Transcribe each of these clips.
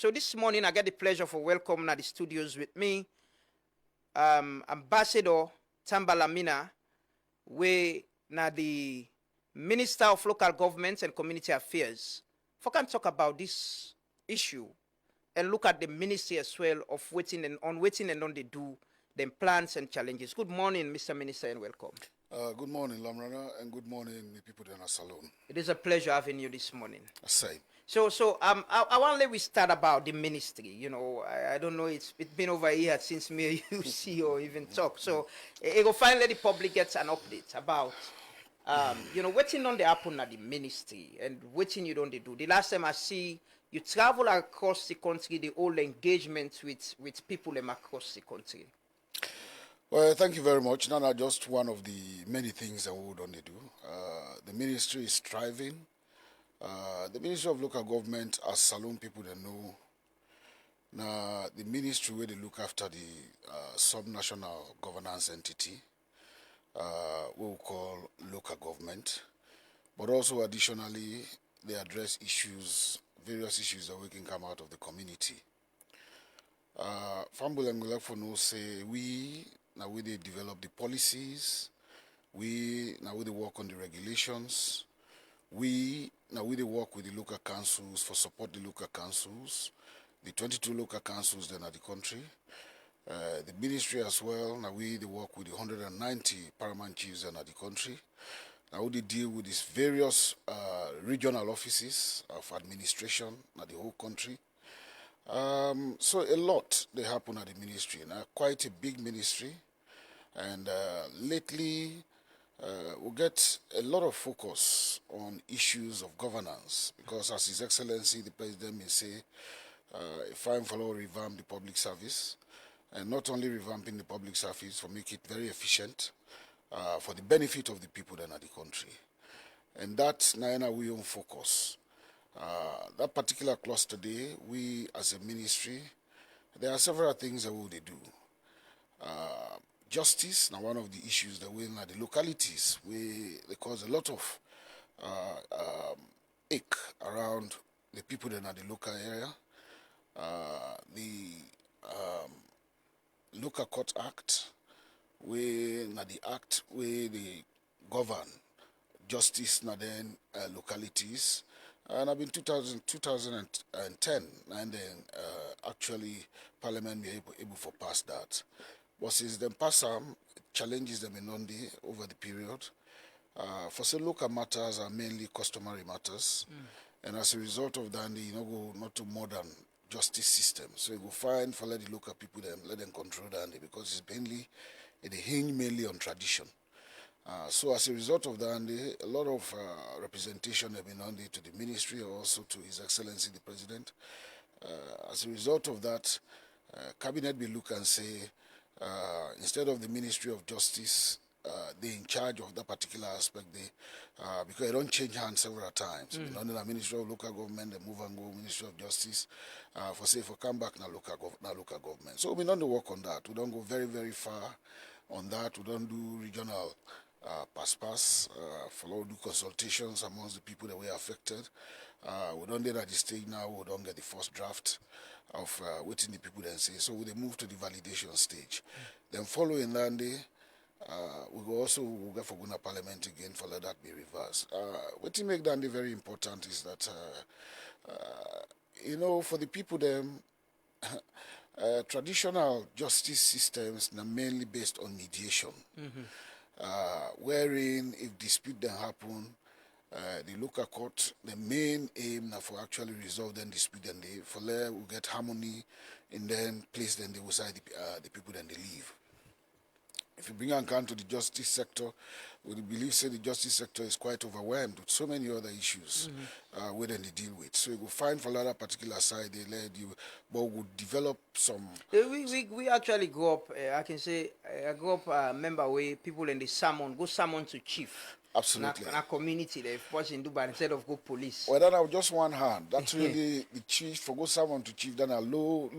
So this morning I get the pleasure for welcoming at the studios with me Ambassador Tambalamina, we na the Minister of Local Government and Community Affairs. For can talk about this issue and look at the ministry as well of waiting and on they do them plans and challenges. Good morning, Mr. Minister, and welcome. Good morning, Lamrana, and good morning, the people in our salon. It is a pleasure having you this morning. Same. I want to let we start about the ministry. You know, I don't know, it's been over a year since me and you see or even talk. So it will finally the public gets an update about, you know, waiting on the happen at the ministry and waiting you don't do. The last time I see you travel across the country, the whole engagement with people across the country. Well, thank you very much. Nana, just one of the many things that we would only do. The ministry is thriving. The Ministry of Local Government, as saloon people they know, now the ministry where they look after the sub-national governance entity, we will call local government, but also additionally they address issues, various issues that we can come out of the community. Fambul and Gulafo say we they develop the policies, we they work on the regulations, we they work with the local councils for support the local councils, the 22 local councils then at the country, the ministry as well. Now they work with the 190 paramount chiefs then at the country. Now they deal with these various regional offices of administration at the whole country. So a lot they happen at the ministry. Now quite a big ministry, and lately we get a lot of focus on issues of governance because, as His Excellency the President may say, fine fellow revamp the public service, and not only revamping the public service for make it very efficient for the benefit of the people then at the country, and that's Naina we own focus. That particular cluster today, we as a ministry, there are several things that we will do. Justice, now one of the issues that we in the localities, they cause a lot of ache around the people that are the local area. The Local Court Act, where the act where they govern justice now then localities. And I've been 2010, and then actually Parliament be able to pass that. But since then pass some challenges them in Nandi over the period. For some local matters are mainly customary matters, and as a result of that, they go not to modern justice system. So you go find for let the local people let them control that because it's mainly they hinge mainly on tradition. So as a result of that, a lot of representation have been on to the ministry, also to His Excellency the President. As a result of that, Cabinet will look and say, instead of the Ministry of Justice, they in charge of that particular aspect, because they don't change hands several times. Under the Ministry of Local Government, they move and go Ministry of Justice, for come back now local government. So we don't work on that. We don't go very, very far on that. We don't do regional pass, follow do consultations amongst the people that were affected. We don't get at the stage now, we don't get the first draft of waiting the people then say. So we move to the validation stage. Then following that, we'll go for Guna Parliament again for let that be reversed. What make that very important is that for the people them traditional justice systems are mainly based on mediation. Wherein if dispute then happen, the local court, the main aim now for actually resolve then dispute, then they for there will get harmony, and then place then they will side the people then they leave. If you bring an account to the justice sector, we believe say the justice sector is quite overwhelmed with so many other issues where then they deal with. So you will find for that particular side they let you, but would develop some. We actually grew up. I can say I grew up. Member where people in the go summon to chief. Absolutely. In a community, they force in Dubai instead of go police. Well, that was just one hand. That's really the chief for go summon to chief. Then a low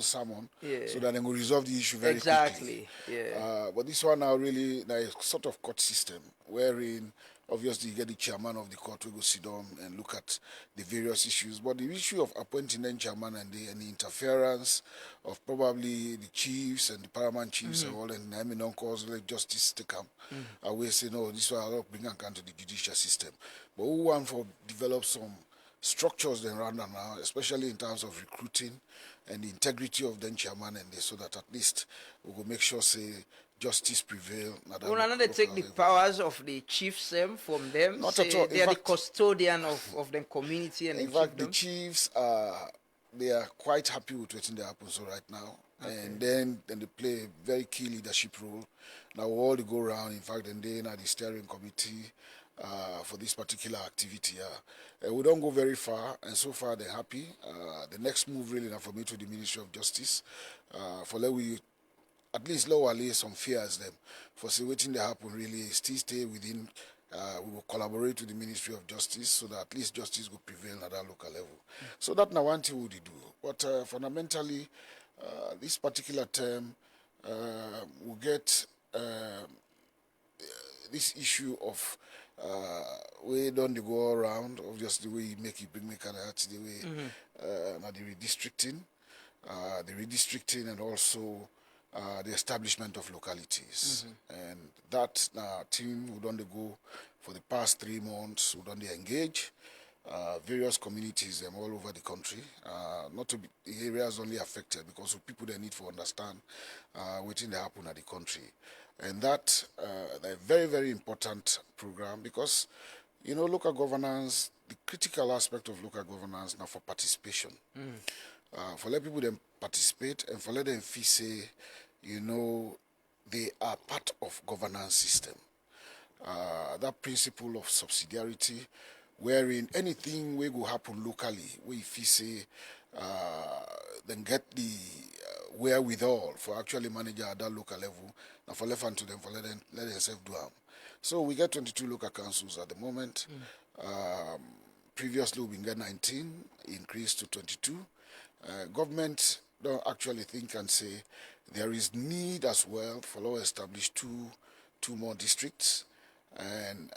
summon, so that they will resolve the issue very quickly. Yeah. But this one now really is sort of court system wherein obviously you get the chairman of the court who go sit down and look at the various issues. But the issue of appointing then chairman and the interference of probably the chiefs and the paramount chiefs and all, and I mean, don't cause like justice to come. I will say, no, this will not bring account to the judicial system. But we want to develop some structures then rather now, especially in terms of recruiting and the integrity of then chairman and so that at least we will make sure, say, justice prevail. Will not they take the powers of the chiefs from them? Not say at all. they are the custodian of the community and in the fact, chiefdom? the chiefs they are quite happy with what they happen so right now. Okay. And then they play a very key leadership role. Now all they go around, in fact, and they are the steering committee for this particular activity. We don't go very far, and so far they're happy. The next move really now for me to the Ministry of Justice, for let we at least lower some fears them for see what they happen really still stay within. We will collaborate with the Ministry of Justice so that at least justice will prevail at that local level. So that now one thing we do. But fundamentally, this particular term will get this issue of we don't go around, obviously we make it bring me kind of the way now the redistricting and also the establishment of localities. And that team would only go for the past 3 months, would only engage various communities all over the country, not to be the areas only affected because of people they need to understand what they happen at the country. And that a very, very important program because, you know, local governance, the critical aspect of local governance now for participation. For let people then participate and for let them feel say, you know, they are part of governance system. That principle of subsidiarity, wherein anything will go happen locally, we feel say, then get the wherewithal for actually managing at that local level, and for left hand to them, for let themselves do them. So we get 22 local councils at the moment. Previously, we get 19, increased to 22. Government don't actually think and say there is need as well for law establish two more districts, and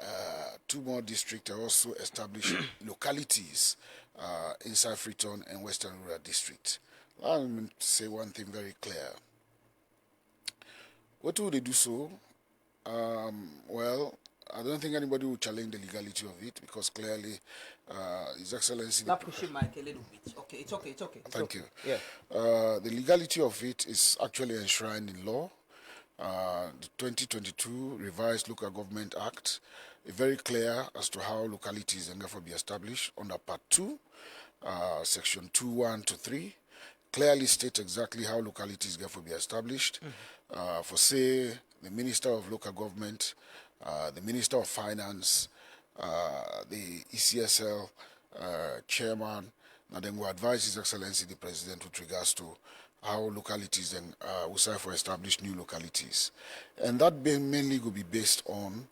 2 more districts are also established localities inside Freetown and Western Rural District. Let me say one thing very clear. What will they do so? Well, I don't think anybody will challenge the legality of it because clearly His Excellency... That push your mic a little bit. Okay, it's okay. Thank you. Yeah. The legality of it is actually enshrined in law. The 2022 Revised Local Government Act is very clear as to how localities can therefore be established under Part 2, Section 2(1) to 3. Clearly states exactly how localities therefore be established. For say, the Minister of Local Government, the Minister of Finance, the ECSL chairman, and then we advise His Excellency the President with regards to how localities then will serve for establish new localities. And that mainly will be based on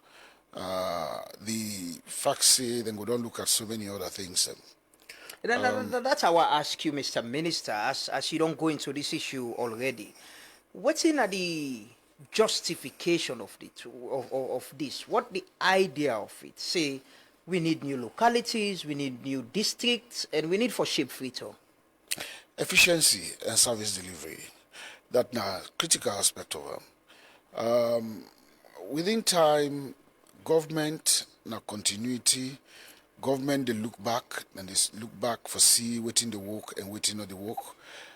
the facts say, then we don't look at so many other things. That's how I ask you, Mr. Minister, as you don't go into this issue already. What's in the justification of this? What the idea of it? Say, we need new localities, we need new districts, and we need for shape Freetown. Efficiency and service delivery. That's a critical aspect of them. Within time, government, na continuity, government they look back and they look back for see waiting the work and waiting not the work.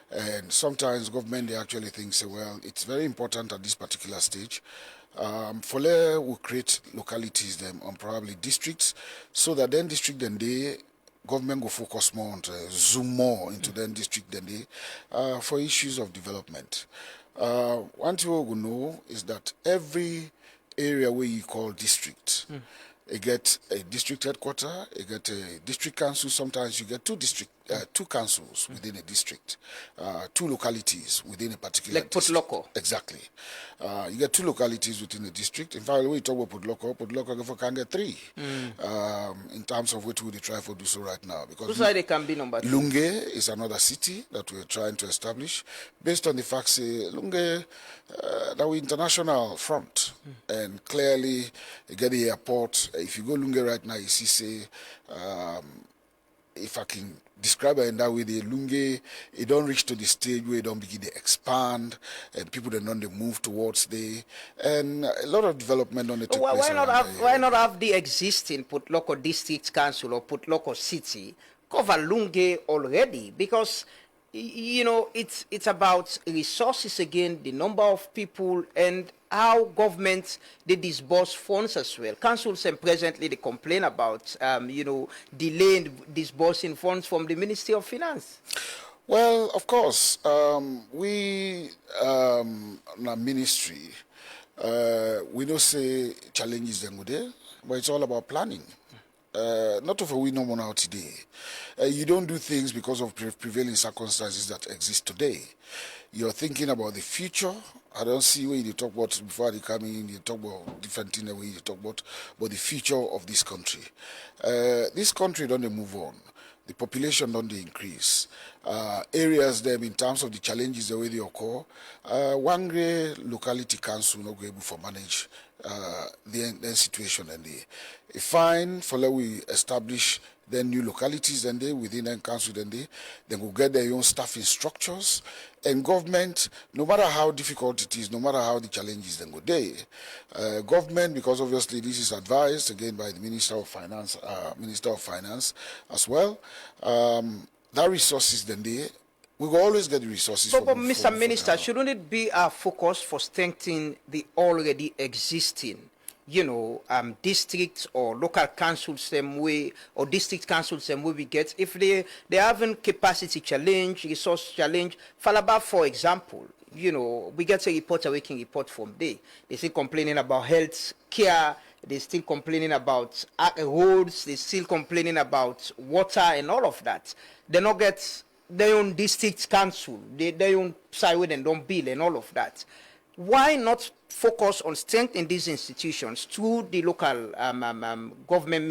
And sometimes government they actually think say, well, it's very important at this particular stage. For there we create localities them on probably districts, so that then district then they government will focus more on zoom more into then district than they for issues of development. One thing we will know is that every area where you call district, you get a district headquarter, you get a district council, sometimes you get 2 district two councils within a district, two localities within a particular like district. Putloko. Exactly. You get two localities within a district. In fact, when you talk about Putloko can get three. In terms of which we try to do so right now. Because Whose side can be number two? Lunge is another city that we're trying to establish based on the fact, say, Lunge, that we international front. And clearly, you get the airport. If you go Lunge right now, you see, say, if I can describe it in that way, the Lunge, it don't reach to the stage where it don't begin to expand, and people don't they move towards and a lot of development on the take place. Why not have the existing Putloko District Council or Putloko City cover Lunge already? Because you know it's about resources again, the number of people, and how government they disburse funds as well. Councils and presently they complain about delaying disbursing funds from the Ministry of Finance. Well, of course, we in our ministry we don't say challenges them there, but it's all about planning. Not of a we no more now today. You don't do things because of prevailing circumstances that exist today. You're thinking about the future. I don't see where you talk about before they come in. You talk about different things. Where you talk about the future of this country. This country don't they move on. The population don't they increase. Areas them in terms of the challenges the way they occur. One great locality council not able to manage the situation and the fine for let we establish then new localities and they within the council then will get their own staffing structures, and government, no matter how difficult it is, no matter how the challenges then go there, government, because obviously this is advised again by the Minister of Finance as well, that resources then we will always get the resources. But Mr. Minister, shouldn't it be our focus for strengthening the already existing, districts or local councils same way, or district councils same way we get, if they haven't capacity challenge, resource challenge? Falaba, for example, we get a working report from there. They're still complaining about health care, they're still complaining about roads, they're still complaining about water and all of that. They not get their own district council, their own side where they don't bill and all of that. Why not focus on strengthening these institutions through the local government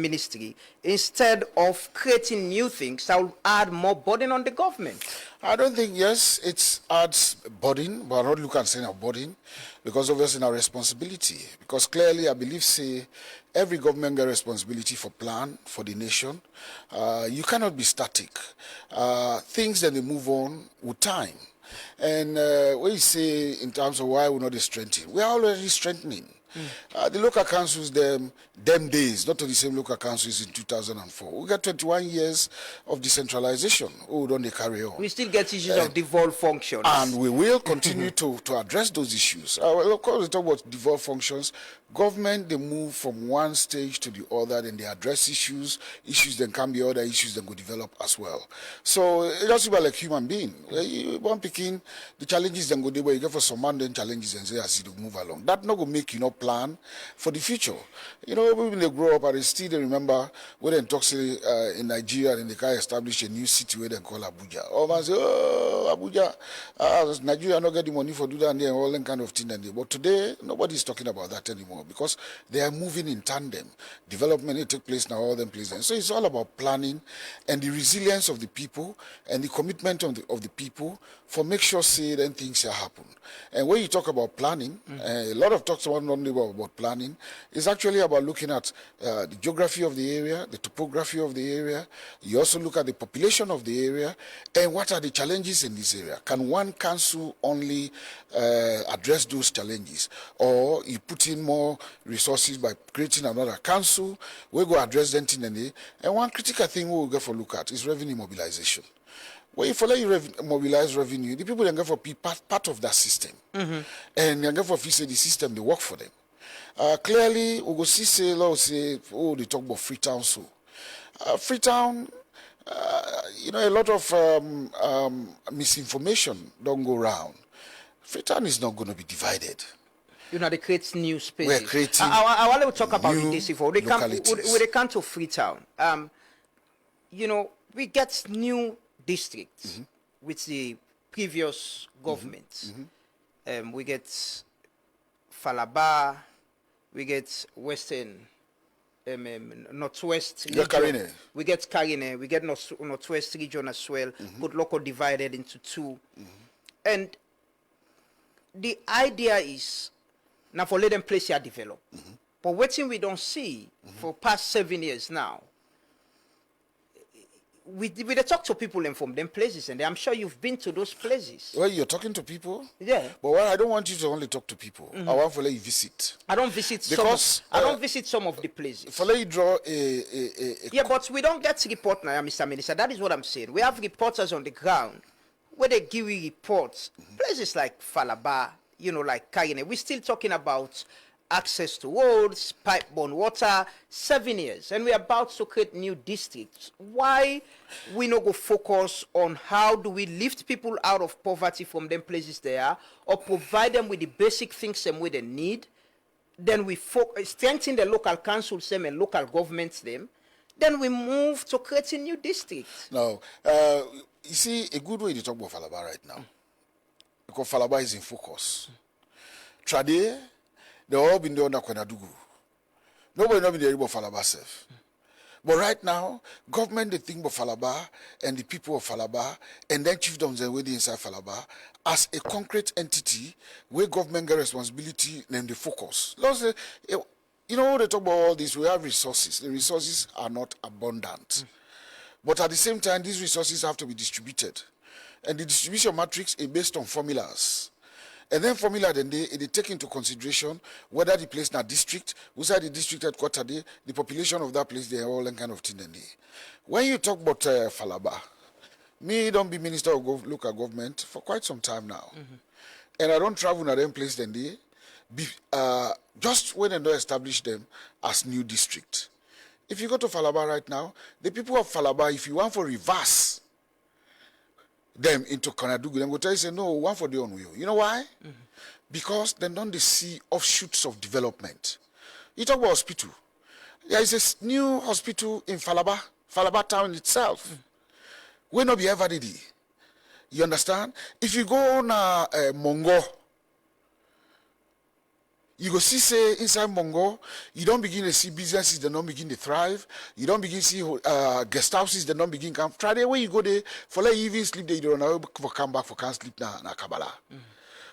ministry instead of creating new things that will add more burden on the government? I don't think, yes, it adds burden, but I don't look at saying a burden, because obviously our responsibility. Because clearly, I believe, say, every government got responsibility for plan for the nation. You cannot be static. Things that they move on with time. And what you say in terms of why we're not strengthening, we are already strengthening. The local councils, them days, not to the same local councils in 2004. We got 21 years of decentralization. Oh, don't they carry on? We still get issues of devolved functions. And we will continue to address those issues. Of course, we talk about devolved functions. Government, they move from one stage to the other, then they address issues. Issues then can be other issues that go develop as well. So it's just about like human being. One picking the challenges then go there, but you go for some mundane challenges and say as you move along. That not going to make you plan for the future. When they grow up, I still remember when they talk in Nigeria and they can establish a new city where they call Abuja. All man say, oh, Abuja, Nigeria not getting money for do that and all that kind of thing. But today, nobody is talking about that anymore because they are moving in tandem. Development will take place now, all them places. So it's all about planning and the resilience of the people and the commitment of the people for make sure say then things happen. And when you talk about planning, a lot of talks about not only about planning, is actually about looking at the geography of the area, the topography of the area. You also look at the population of the area and what are the challenges in this area. Can one council only address those challenges, or you put in more resources by creating another council? We go address them in. And one critical thing we will go for look at is revenue mobilization. Well, if you mobilize revenue, the people then go for be part of that system. And they go for say the system, they work for them. Clearly, we go see they talk about Freetown. So, Freetown, a lot of misinformation don't go around. Freetown is not going to be divided. They create new spaces. We're creating I want to talk about this before. When they come to Freetown, you know, we get new districts with the previous government. We get Falaba, we get Western, Northwest region. Karine. We get Karine, we get Northwest region as well, but local divided into two. And the idea is, now for let them place here develop. But what thing we don't see for past 7 years now, we talk to people and from them places, and I'm sure you've been to those places. Well, you're talking to people? Yeah. But well, I don't want you to only talk to people. I want to let you visit. I don't visit because, I don't visit some of the places. For let you draw yeah, but we don't get report now, Mr. Minister. That is what I'm saying. We have reporters on the ground where they give you reports. Places like Falaba, you know, like Karine. We're still talking about access to roads, pipe-borne water, 7 years, and we're about to create new districts. Why we not go focus on how do we lift people out of poverty from them places they are, or provide them with the basic things them where they need? Then we strengthen the local councils them and local governments them. Then we move to creating new districts. Now, you see, a good way to talk about Falaba right now, because Falaba is in focus. Trade, they all been there under Kwenadugu. Nobody know been there about Falaba self. But right now, government they think about Falaba and the people of Falaba and then chiefdoms and waiting inside Falaba as a concrete entity where government get responsibility and they focus. You know, they talk about all this, we have resources. The resources are not abundant. But at the same time, these resources have to be distributed. And the distribution matrix is based on formulas. And then formula, then they take into consideration whether the place in a district, who's at the district headquarters, the population of that place, they are all that kind of thing. When you talk about Falaba, me don't be minister of local government for quite some time now. And I don't travel to them place then just when they don't establish them as new district. If you go to Falaba right now, the people of Falaba, if you want for reverse them into Kwenadugu, them go tell you, say, no, one for the own will. You know why? Because they don't see offshoots of development. You talk about hospital. There is a new hospital in Falaba town itself. Will not be ever did. You understand? If you go on Mongo, you go see, say, inside Mongo, you don't begin to see businesses that don't begin to thrive. You don't begin to see guest houses that don't begin to come. Try the way you go there, for like you even sleep there, you don't know for come back, for can't sleep now, na Kabbalah.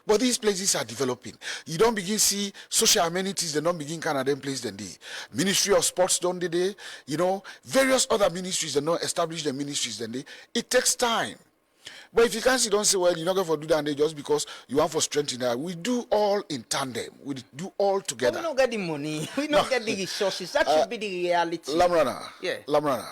But these places are developing. You don't begin to see social amenities that don't begin kind of them place than they. Ministry of Sports don't they, you know, various other ministries that don't establish the ministries than they. It takes time. But if you can't see, don't say, well, you're not going to do that just because you want for strength in that. We do all in tandem. We do all together. But we don't get the money. We don't get the resources. That should be the reality. Lamrana. Yeah. Lamrana.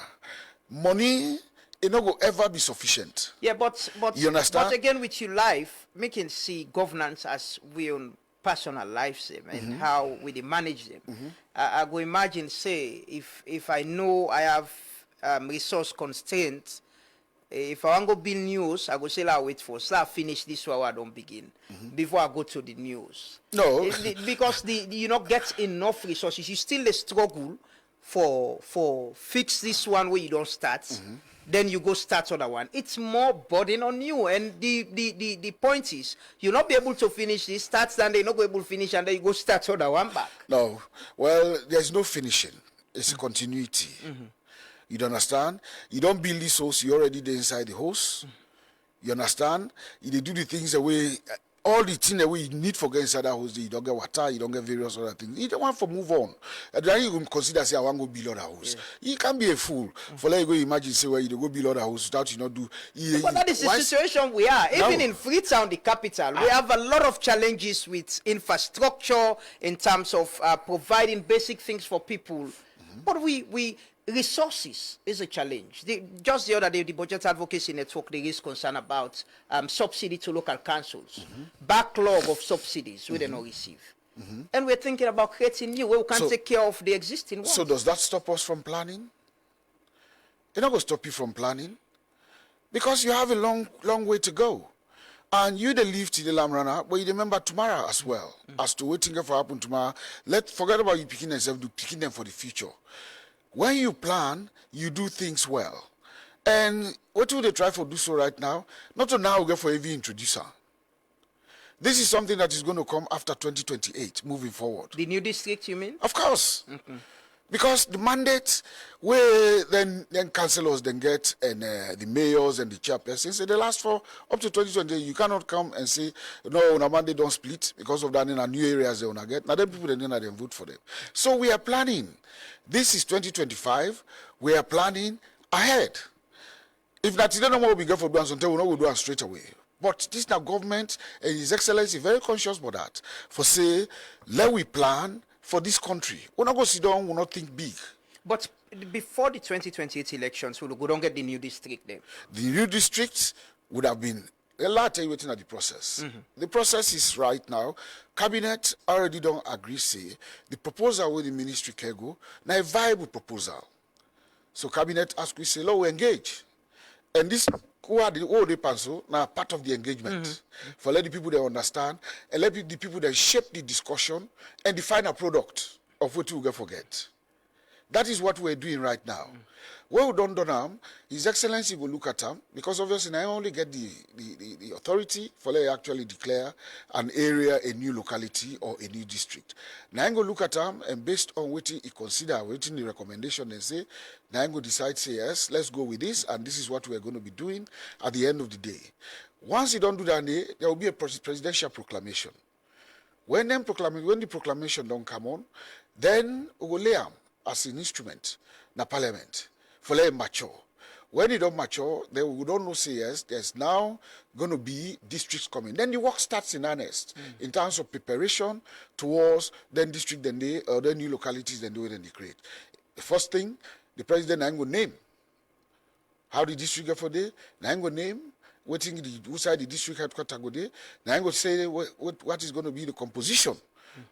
Money, it not go ever be sufficient. Yeah, but you understand? But again, with your life, making see governance as we own personal lives and how we manage them. I go imagine, say, if I know I have resource constraints, if I want to build news, I go say, I'll wait for, so I finish this while I don't begin, before I go to the news. No. Because you not get enough resources. You still a struggle for fix this one where you don't start, then you go start other one. It's more burden on you. And the point is, you'll not be able to finish this, start, and they're not going to be able to finish, and then you go start other one back. No. Well, there's no finishing. It's a continuity. You don't understand? You don't build this house, you're already there inside the house. You understand? You do the things the way, all the things the way you need for get inside that house, you don't get water, you don't get various other things. You don't want to move on. And then you consider, say, I want to go build other house. You can't be a fool. For let you go imagine, say, well, you go build other house without you not do. But that is the situation we are. Even in Freetown, the capital, we have a lot of challenges with infrastructure in terms of providing basic things for people. But resources is a challenge. Just the other day, the Budget Advocacy Network, there is concern about subsidy to local councils, backlog of subsidies we don't receive. And we're thinking about creating new where we can take care of the existing ones. So does that stop us from planning? It's not going to stop you from planning because you have a long way to go. And you the live to the Lamrana, but you remember tomorrow as well. As to waiting for happen tomorrow, forget about you picking yourself, do picking them for the future. When you plan, you do things well. And what will they try to do so right now? Not to now go for heavy introducer. This is something that is going to come after 2028, moving forward. The new district, you mean? Of course. Because the mandate where then councillors then get and the mayors and the chairpersons, they last for up to 2020. You cannot come and say, no, no mandate don't split because of that in a new areas they want to get. Now then people then vote for them. So we are planning. This is 2025. We are planning ahead. If that is not what we get for doing something, we know we'll do it straight away. But this now government and His Excellency very conscious about that. For say, let we plan for this country. We're not going to sit down, we'll not think big. But before the 2028 elections, we don't get the new district then. The new districts would have been a lot waiting at the process. The process is right now. Cabinet already don't agree, say, the proposal with the ministry can go, now a viable proposal. So cabinet ask we say, we engage. And this who are the old pencil now part of the engagement for let the people they understand and let the people that shape the discussion and define a product of what we forget. That is what we're doing right now. When we don't do them, His Excellency will look at them because obviously I only get the authority for let actually declare an area, a new locality or a new district. Now I'm going to look at them and based on what he consider, waiting the recommendation and say, now I'm going to decide, say yes, let's go with this and this is what we're going to be doing at the end of the day. Once you don't do that, there will be a presidential proclamation. When the proclamation don't come on, then we will lay them as an instrument in parliament for let it mature. When it don't mature, then we don't know say yes, there's now going to be districts coming. Then the work starts in earnest in terms of preparation towards then district, then they or then new localities, then do it and they create. The first thing, the president I'm going to name how the district get for day. Now I'm going to name waiting the outside the district headquarters go there. Now I'm going to say what is going to be the composition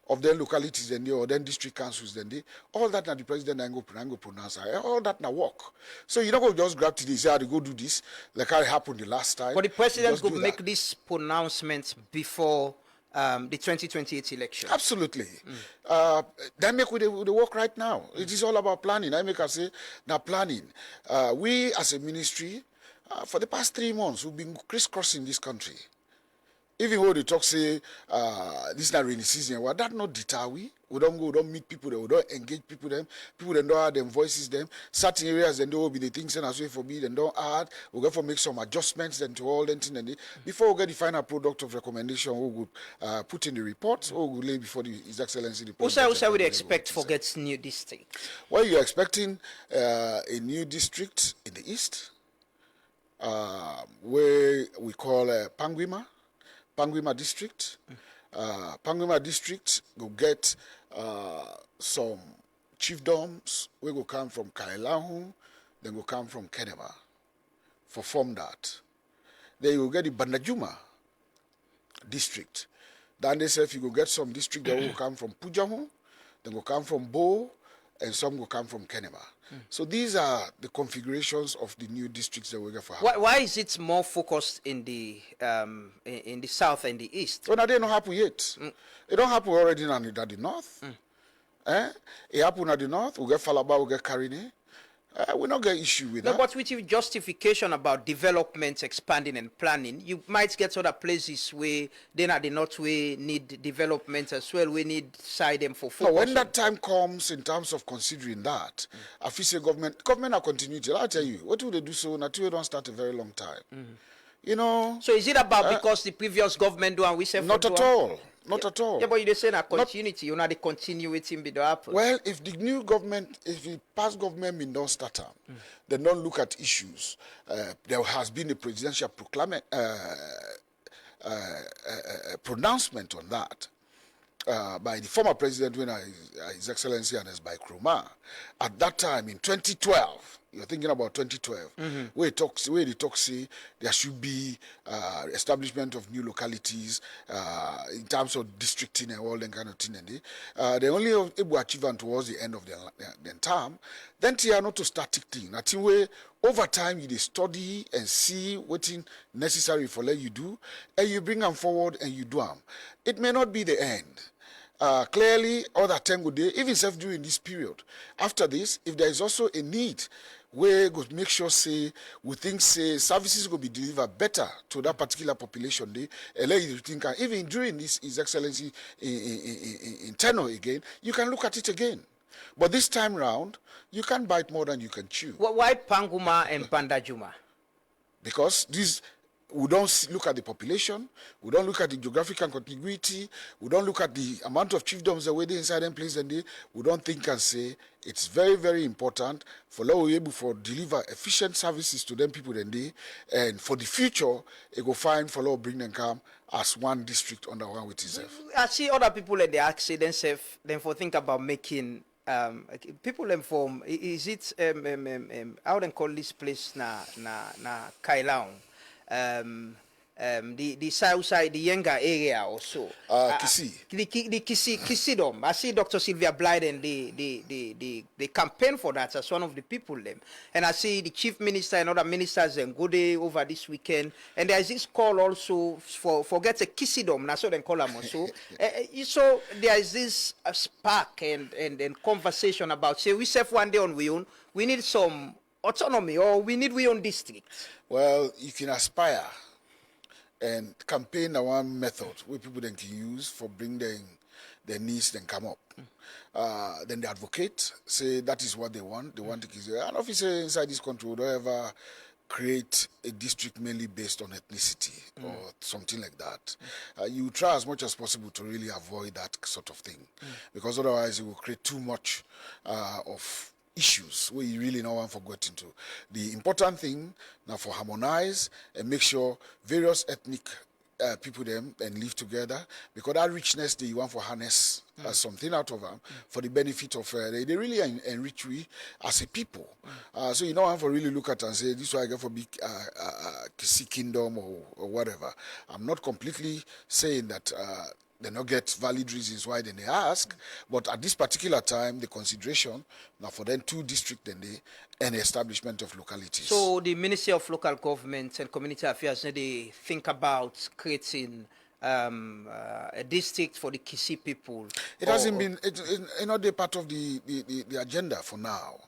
of their localities then they or then district councils then they all that now the president and go pronounce all that now work. So you don't go just grab today say how to go do this like how it happened the last time. But the president could make these pronouncements before the 2028 election. Absolutely. That make we the work right now. It is all about planning. I make us say now planning. We as a ministry for the past 3 months we've been crisscrossing this country. Even when they talk say this is not rainy season, well, that not deter we. We don't go, we don't meet people, we don't engage people them. People then don't add them voices them. Certain areas then there will be the things and as way for me, then don't add. We go for make some adjustments then to all them things and before we get the final product of recommendation, we would put in the report or we would lay before His Excellency the President. Also would expect for get new district. Well, you're expecting a new district in the east, where we call Panguima district. Panguima district will get some chiefdoms. We will come from Kailahu, then will come from Kenema for form that. Then you will get the Bandajuma district. Then they say if you will get some district that will come from Pujahu, then will come from Bo, and some will come from Kenema. So these are the configurations of the new districts that we get for. Why is it more focused in the south and the east? Well, that didn't happen yet. It don't happen already in the north. It happened at the north. We get Falaba, we get Karine. We don't get issue with that. But with your justification about development, expanding and planning, you might get other places where then at the north we need development as well. We need side them for focus. So when that time comes in terms of considering that, I feel say government are continuity. I'll tell you, what will they do so until we don't start a very long time? You know. So is it about because the previous government do and we say not at all. Not at all. Yeah, but you're saying a continuity. You're not the continuity in the happen. Well, if the new government, if the past government don't start up, they don't look at issues. There has been a presidential pronouncement on that by the former president, when His Excellency and by Krumah. At that time in 2012. You're thinking about 2012, where they talk say there should be establishment of new localities in terms of districting and all that kind of thing. And they only able to achieve towards the end of their term. Then they are not to static thing. I think where over time you study and see what's necessary for let you do, and you bring them forward and you do them. It may not be the end. Clearly, all that time would day, even self during this period. After this, if there is also a need we go make sure say we think say services go be delivered better to that particular population dey allow you to think even during this His Excellency in tenure again you can look at it again, but this time round you can't bite more than you can chew. Why Panguma and Pandajuma? Because these, we don't look at the population, we don't look at the geographical contiguity, we don't look at the amount of chiefdoms that were inside them place, and we don't think and say it's very, very important for law we able for deliver efficient services to them people then they, and for the future it go fine for law bring them come as one district under one with itself. I see other people that they ask themselves then for think about making people inform is it how they call this place na Kailaung, the south side, the younger area also. Kisi. The Kisidom. I see Dr. Sylvia Blyden, the campaign for that as one of the people them. And I see the chief minister and other ministers and go there over this weekend. And there's this call also for get a Kisidom. That's what they call them also. So there is this spark and conversation about say we self one day on we own. We need some autonomy or we need we own district. Well, you can aspire and campaign one method where people then can use for bring their needs then come up. Then they advocate, say that is what they want. They want to give an officer inside this country would ever create a district mainly based on ethnicity or something like that. You try as much as possible to really avoid that sort of thing, because otherwise it will create too much of issues where you really don't want to get into. The important thing now for harmonize and make sure various ethnic people them and live together, because that richness that you want for harness something out of them for the benefit of they really enrich we as a people. So you don't want to really look at and say this is why I get for big Kisi kingdom or whatever. I'm not completely saying that they not get valid reasons why then they ask, but at this particular time, the consideration now for them two districts and the establishment of localities. So the Ministry of Local Government and Community Affairs, they think about creating a district for the Kisi people. It hasn't been. It's not a part of the agenda for now.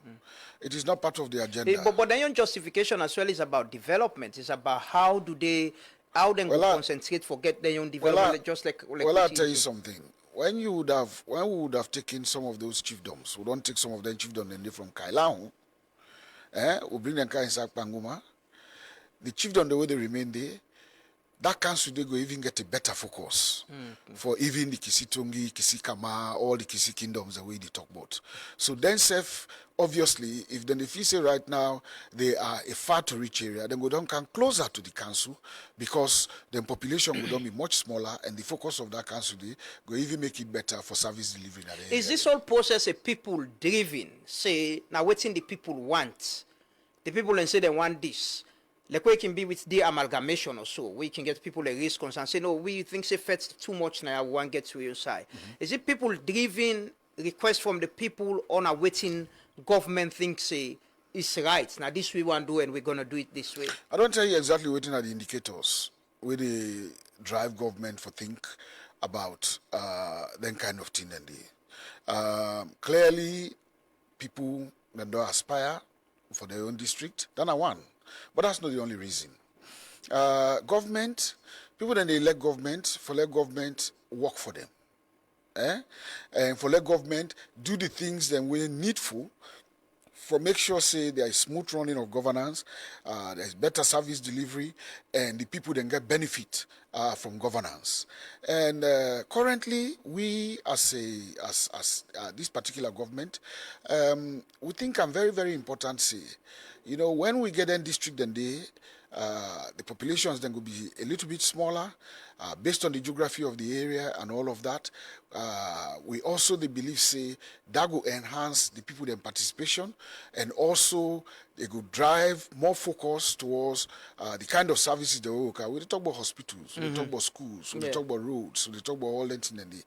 It is not part of the agenda. But then your justification as well is about development. It's about how do they. How then concentrate, forget their own development, just like I'll tell you something. When we would have taken some of those chiefdoms, we don't take some of them chiefdoms and they from Kailaung, we bring them inside Panguma. The chiefdom the way they remain there, that council they go even get a better focus for even the Kisitongi, Kisikama, all the Kisi kingdoms the way they talk about. So then obviously, if then if you say right now they are a far to reach area, then go down come closer to the council, because the population will don't be much smaller and the focus of that council they go even make it better for service delivery. Is this whole process a people driven? Say now waiting the people want. The people and say they want this. Like we can be with the amalgamation or so, we can get people a response and say, no, we think say fetch too much now, we want to get to your side. Is it people driven request from the people on a waiting government think say it's right? Now this we want to do and we're gonna do it this way. I don't tell you exactly waiting at the indicators where they drive government for think about then kind of thing and they clearly people that don't aspire for their own district, then I want. But that's not the only reason. Government, people then they elect government, for let government work for them. And for let government do the things that we needful for make sure say there is smooth running of governance, there is better service delivery, and the people then get benefit from governance. And currently, we as this particular government, we think I'm very, very important say, you know, when we get in district and the populations then will be a little bit smaller, based on the geography of the area and all of that. We also they believe say that will enhance the people their participation, and also they could drive more focus towards the kind of services they work. We talk about hospitals, we talk about schools, we talk about roads, we talk about all that thing and we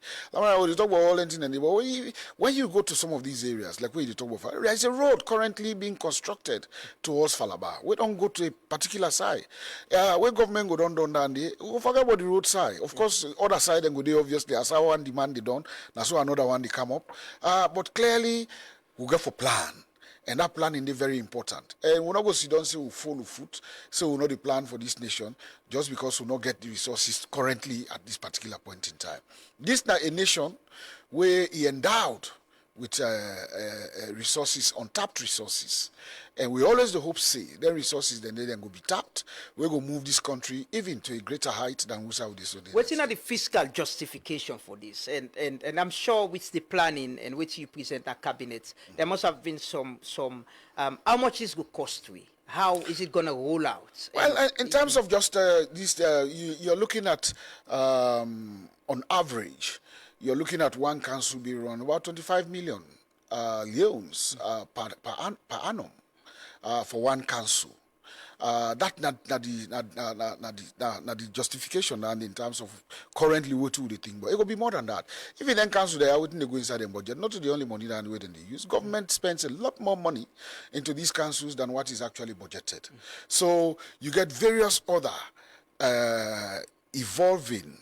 talk about all that thing and but when you go to some of these areas, like where you talk about, there is a road currently being constructed towards Falaba. We don't go to a particular side. Where government go down and we forget about the road side. Of course, other side and go there obviously as our one demand they done. That's why another one they come up. But clearly we go for plan. And that planning is very important. And we're not going to sit down and say we'll follow foot, so we'll know the plan for this nation just because we'll not get the resources currently at this particular point in time. This is not a nation where he endowed with resources, untapped resources. And we always the hope say, the resources then they go be tapped. We're going to move this country even to a greater height than we saw this. What's in the fiscal justification for this? And I'm sure with the planning and which you present at cabinet, there must have been some how much is going to cost we? How is it going to roll out? Well, in terms of just this, you're looking at, on average, you're looking at one council be run about 25 million leones per annum for one council. That not the justification and in terms of currently what do they think, but it will be more than that. Even then council they are waiting to go inside the budget, not the only money that they use. Government spends a lot more money into these councils than what is actually budgeted. So you get various other evolving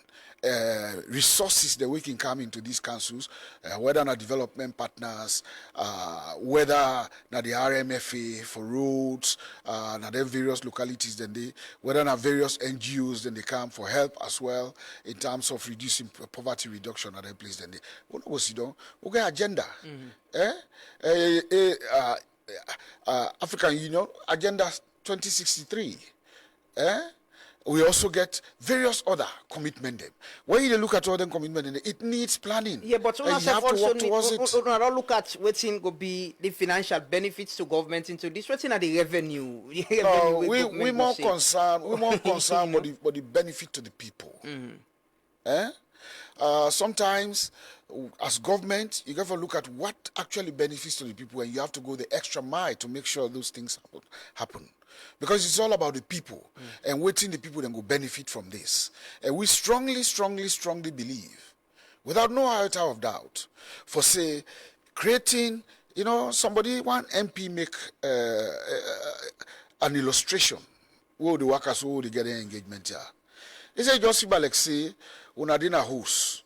resources that we can come into these councils, whether not development partners, whether not the RMFA for roads, not then various localities, then they, whether not various NGOs, then they come for help as well in terms of reducing poverty reduction at that place. Then they, we got agenda, African Union Agenda 2063. We also get various other commitments. When you look at all them commitments, it needs planning. Yeah, but you have to work towards it. Don't look at what's going to be the financial benefits to government into this. What's in the revenue? No, we're more concerned. We're more concerned with the benefit to the people. Sometimes, as government, you got to look at what actually benefits to the people, and you have to go the extra mile to make sure those things happen. Because it's all about the people and waiting the people then go benefit from this. And we strongly believe, without no iota of doubt, for say, creating, somebody, one MP make an illustration where the workers who they get an engagement here. He said, just like say, una dinner house,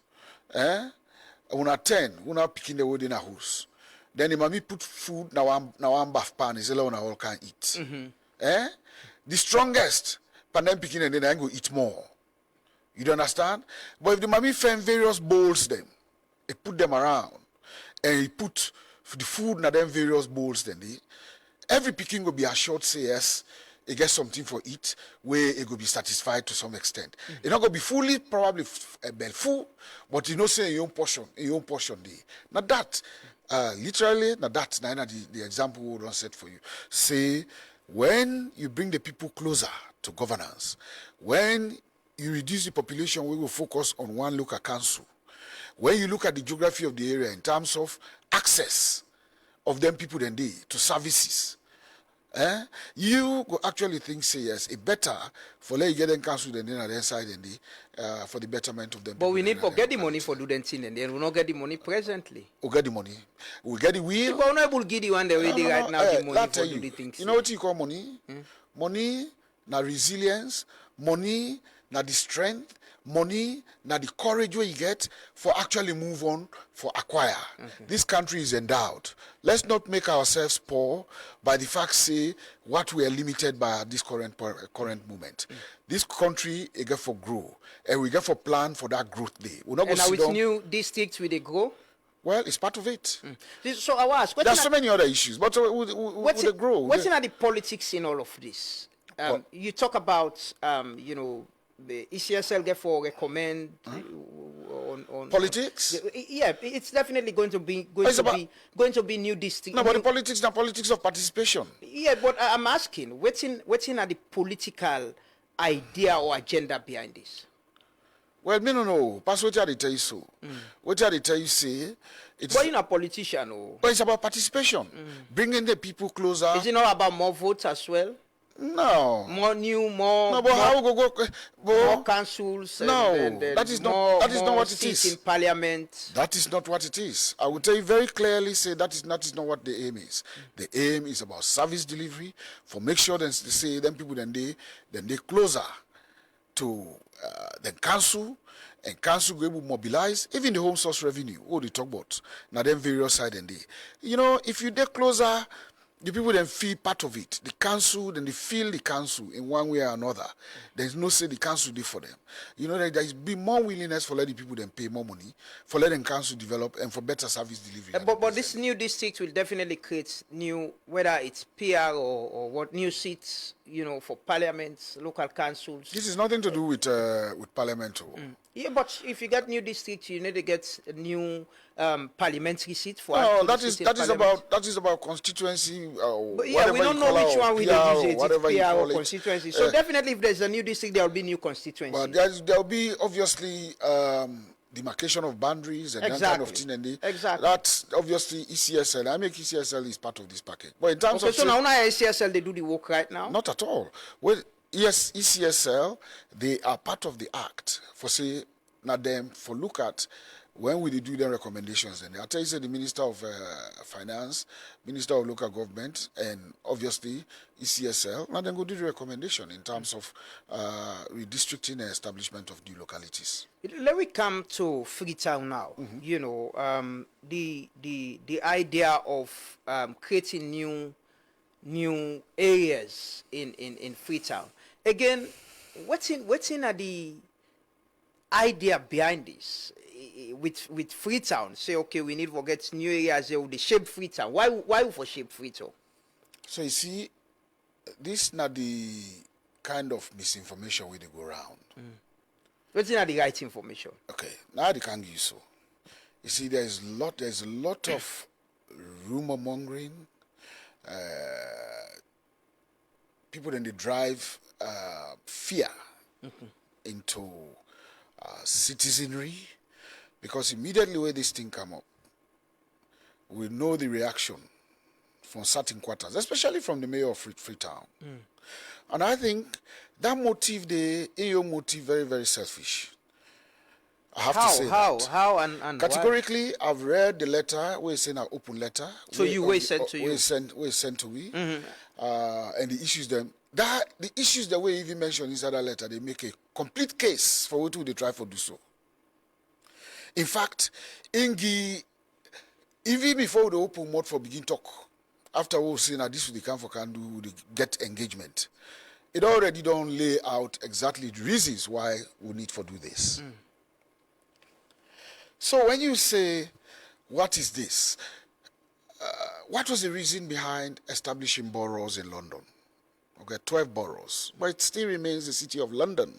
una 10, una picking the wood in a house. Then the mommy put food now one bath pan, is all all can eat. The strongest, pan them picking and then I go eat more. You don't understand? But if the mommy found various bowls them, he put them around, and he put the food in them various bowls then every picking will be assured say yes, he gets something for it where it will be satisfied to some extent. It's not going to be fully probably full, but say your own portion Now that literally, now that's the example we don't set for you. Say when you bring the people closer to governance, when you reduce the population, we will focus on one local council. When you look at the geography of the area in terms of access of them people then they to services, you go actually think say yes, it better for let you get them council than on the inside and for the betterment of them. But we need to get the money for doing thing and then we not get the money presently. We'll get the money. We'll get the wheel. We're not able to get the one the way they right now the money for do the things. You know what you call money? Money, na resilience, money, na the strength, money, na the courage where you get for actually move on, for acquire. This country is endowed. Let's not make ourselves poor by the fact say what we are limited by this current moment. This country is get for grow, and we get for plan for that growth day. We're not and now with new districts will they grow? Well, it's part of it. So I was. There's so many other issues, but will they grow? What's in the politics in all of this? You talk about the ECSL therefore recommend on politics. Yeah, it's definitely going to be new district. No, but the politics, the politics of participation. Yeah, but I'm asking, what's in the political idea or agenda behind this? Well, me no know. Pass what I tell you so. What I tell you say. But you're a politician, or? But it's about participation, bringing the people closer. Is it not about more votes as well? No. More No, but how go? More councils. No, and that is not what it is. In parliament. That is not what it is. I will tell you very clearly. Say that is not what the aim is. The aim is about service delivery. For make sure that they say them people then they closer to the council. And council will mobilize even the home source revenue. What they talk about now, them various side and they. If you get closer the people then feel part of it. The council, then they feel the council in one way or another. There's no say the council did for them. You know, there's been more willingness for letting people then pay more money, for letting council develop, and for better service delivery. But this new district will definitely create new, whether it's PR or what, new seats, you know, for parliaments, local councils. This is nothing to do with parliament. Yeah, but if you get new districts, you need to get a new parliamentary seat for. No, that is about constituency. But yeah, we don't know which one we use it. Whatever you call it. Constituency. So definitely, if there's a new district, there will be new constituency. But there will be obviously demarcation of boundaries and that kind of thing. And exactly. That's obviously ECSL. I make ECSL is part of this package. But in terms of so now ECSL they do the work right now. Not at all. Well, yes, ECSL they are part of the act for say not them for look at. When we do the recommendations, and I tell you, say the Minister of Finance, Minister of Local Government, and obviously ECSL, and then go do the recommendation in terms of redistricting and establishment of new localities. Let me come to Freetown now. You know, the idea of creating new areas in Freetown. Again, what's in the idea behind this? With Freetown, say okay, we need to get new areas. They will shape Freetown. Why for shape Freetown? So you see, this not the kind of misinformation we go around. What's not the right information? Okay, now they can't give you so. You see, there's a lot of rumor mongering. People then they drive fear into citizenry. Because immediately when this thing come up, we know the reaction from certain quarters, especially from the mayor of Freetown. And I think that motive, the AO motive, very, very selfish. I have to say that. How and categorically, why? I've read the letter. We're saying an open letter. So we sent to you. We sent to we. And the issues them. The issues that we even mentioned inside that letter, they make a complete case for what they try to do so. In fact, even before the open mode for begin talk, after we say now this will come for can do the get engagement, it already don't lay out exactly the reasons why we need to do this. So when you say, what is this? What was the reason behind establishing boroughs in London? Okay, 12 boroughs, but it still remains the city of London.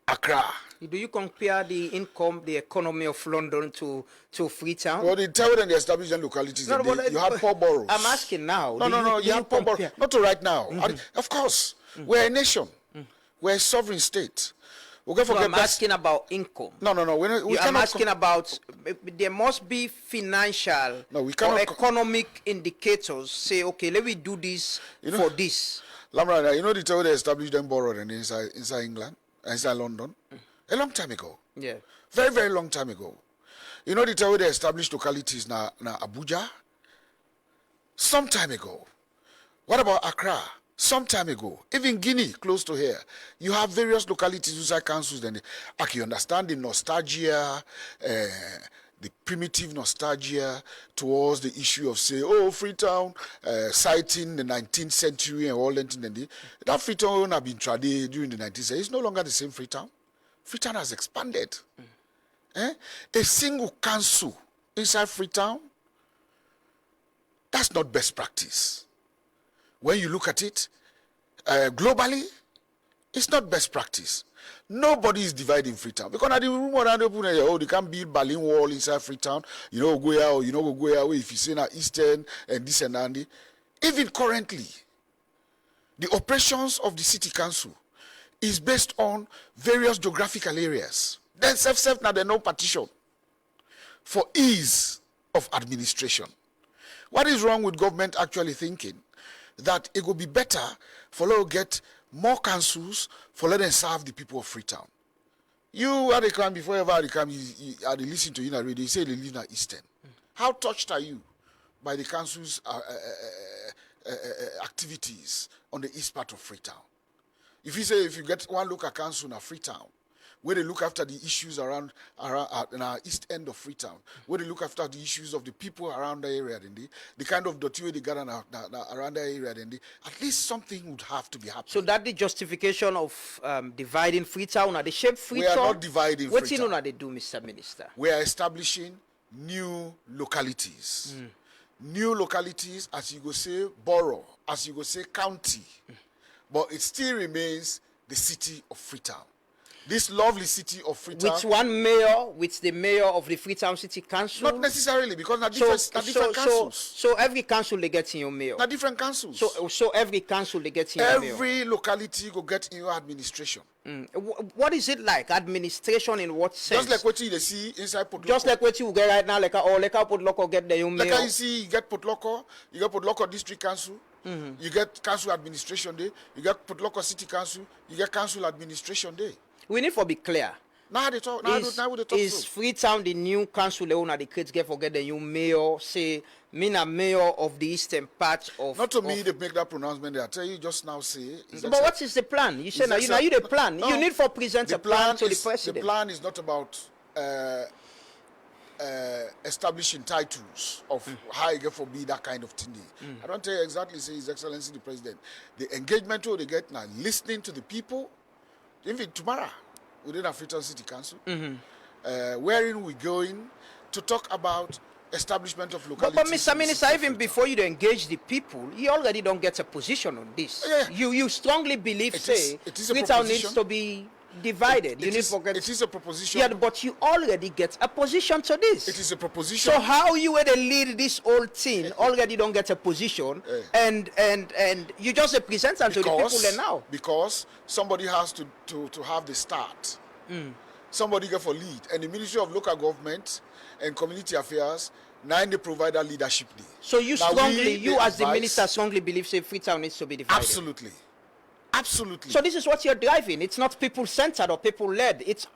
Accra. Do you compare the income, the economy of London to Freetown? Well, they tell them they established localities. No, you had 4 boroughs. I'm asking now. No, you have 4 boroughs. Not to right now. Of course, we're a nation. We're a sovereign state. I'm asking about income. No. I'm asking about, there must be financial or economic indicators. Say, okay, let me do this for this. Lamra, you know the tell they established them borough inside England? Inside London, a long time ago. Yeah. Very, very long time ago. You know the way they established localities na Abuja? Some time ago. What about Accra? Some time ago. Even Guinea, close to here. You have various localities inside councils. Then you understand the nostalgia, the primitive nostalgia towards the issue of say, Freetown, citing the 19th century and all that. That Freetown have been traded during the 19th century. It's no longer the same Freetown. Freetown has expanded. A single council inside Freetown, that's not best practice. When you look at it, globally, it's not best practice. Nobody is dividing Freetown. Because now the rumor around they can't build Berlin Wall inside Freetown. You know, go here or you know, go here if you say now Eastern and this and that. Even currently, the operations of the city council is based on various geographical areas. Then self now there's no partition for ease of administration. What is wrong with government actually thinking that it would be better for them to get more councils for let them serve the people of Freetown? You had a come before ever had come, you had listened to you on radio, you say they live in Eastern. How touched are you by the council's activities on the east part of Freetown? If you say if you get one local council in Freetown, where they look after the issues around in our east end of Freetown, where they look after the issues of the people around the area, the kind of dirty way they got around the area, at least something would have to be happening. So that the justification of dividing Freetown or the shape Freetown? We are not dividing What Freetown. What they do, Mr. Minister? We are establishing new localities. New localities, as you go say, borough, as you go say, county. But it still remains the city of Freetown. This lovely city of Freetown. With one mayor, with the mayor of the Freetown City Council? Not necessarily, because different councils. So every council they get in your mayor? Not different councils. So every council they get in your mayor? Every locality go get in your administration. What is it like? Administration in what sense? Just like what you see inside Port Loko. Just like what you get right now, like Port Loko get their own mayor? Like you see, you get Port Loko, you get Port Loko District Council, you get Council Administration Day, you get Port Loko City Council, you get Council Administration Day. We need to be clear. Now they talk. Now they talk. Is Freetown the new council? They own the kids get forget the new mayor. Say, me na mayor of the eastern part of. Not to me, they make that pronouncement. They tell you just now. Say. But what is the plan? You say now you the plan. No, you need to present a plan to the president. The plan is not about establishing titles of how you get for be that kind of thing. I don't tell you exactly. Say His Excellency the President. The engagement they get now, listening to the people. Even tomorrow, within our Freetown City Council, wherein we're going to talk about establishment of localities. But Mr. Minister, even before you engage the people, you already don't get a position on this. Yeah. You strongly believe, Freetown needs to be divided. It is a proposition. Yeah, but you already get a position to this. It is a proposition. So how you were to lead this whole thing already don't get a position, and you just represent them to the people now. Because somebody has to have the start. Somebody get for lead, and the Ministry of Local Government and Community Affairs now they provide that leadership day. So you as the minister strongly believe Freetown needs to be divided. Absolutely. So this is what you're driving. It's not people-centered or people-led. It's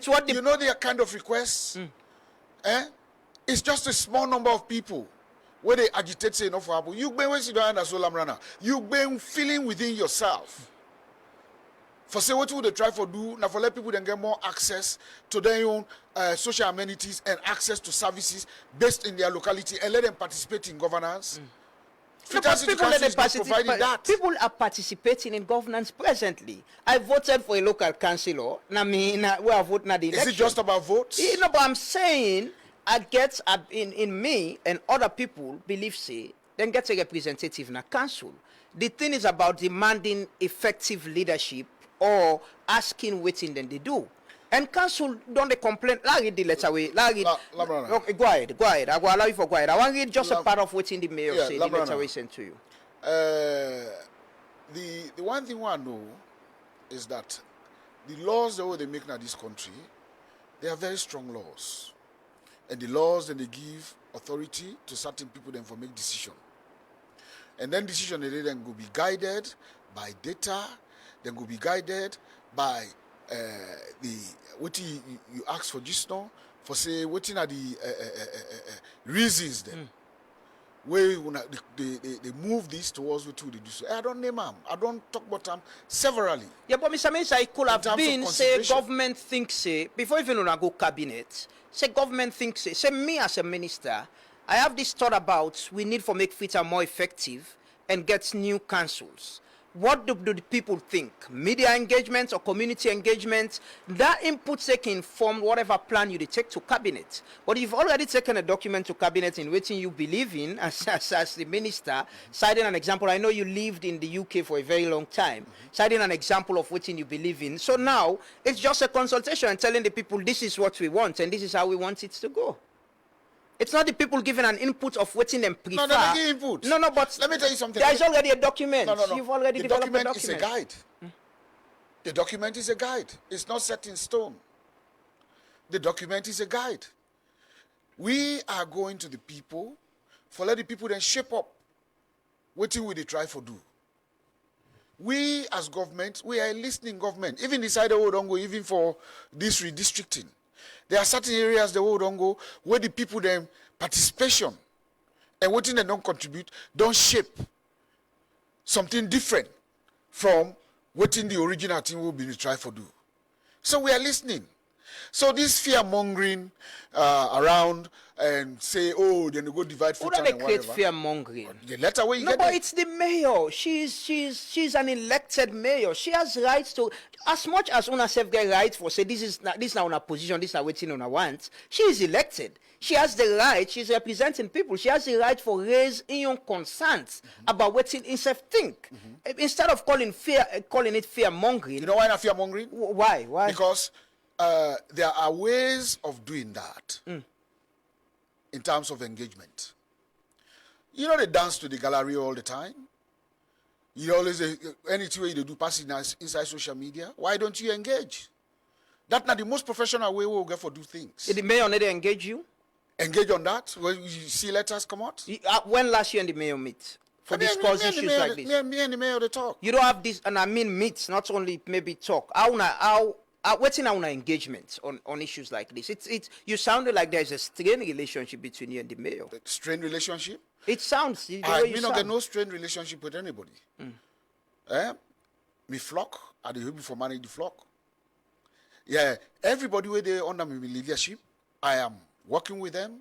what the... You know their kind of requests? It's just a small number of people where they agitate say enough for happen. You been when you don't understand Solam you've been feeling within yourself. For say what would they try for do now for let people then get more access to their own social amenities and access to services based in their locality and let them participate in governance. People are participating in governance presently. I voted for a local councillor. Is it just about votes? No, but I'm saying in me and other people believe then get a representative in a council. The thing is about demanding effective leadership or asking what then they do. And council don't they complain. Larry the letter away. Okay, go ahead. I will allow you for go ahead. I want to read just a part of what in the mayor say the letter we sent to you. The one thing I know is that the laws that they make in this country, they are very strong laws. And the laws that they give authority to certain people then for make decision. And then decision they then go be guided by data, then go be guided by what you ask for just now, for say what are the reasons then where they move this towards what they do. So I don't name them. I don't talk about them severally. Yeah, but Mr. Minister, it could have been say government thinks before even when I go cabinet, say government thinks say me as a minister, I have this thought about we need to make Freetown more effective and get new councils. What do the people think? Media engagement or community engagement? That input can inform whatever plan you take to cabinet. But you've already taken a document to cabinet in which you believe in as the minister, citing an example. I know you lived in the UK for a very long time, citing an example of what you believe in. So now it's just a consultation and telling the people this is what we want and this is how we want it to go. It's not the people giving an input of what them prefer. No, they're giving input. No, but let me tell you something. There is already a document. No. You've already developed a document. The document is a guide. The document is a guide. It's not set in stone. The document is a guide. We are going to the people for let the people then shape up what will they try for do. We as government, we are a listening government. Even decide the don't go even for this redistricting. There are certain areas the world don't go where the people then participation and what they don't contribute don't shape something different from what in the original thing will be try for do. So we are listening. So this fear-mongering around and say, oh, then you go divide Who Freetown do they and create whatever. fear mongering? The letter where you No, get but it. it's the mayor. She's an elected mayor. She has rights to, as much as una self get rights for say this is now una position, this is not waiting una want. She is elected. She has the right. She's representing people. She has the right for raise in your concerns about what in self think. Instead of calling it fear mongering. You know why not fear-mongering? Why? Because there are ways of doing that in terms of engagement. You know, they dance to the gallery all the time. You always, anything way they do passing inside social media. Why don't you engage? That's not the most professional way we'll get for do things. Did the mayor never engage you? Engage on that when you see letters come out. When last year and the mayor meet for discuss issues like this? Me and the mayor, they talk. You don't have this, and I mean meets, not only maybe talk. What's in our engagement on issues like this? You sounded like there's a strained relationship between you and the mayor. Strained relationship? It sounds. I mean, not get no strained relationship with anybody. Me flock, I do before manage the flock. Yeah, everybody where they under my leadership, I am working with them,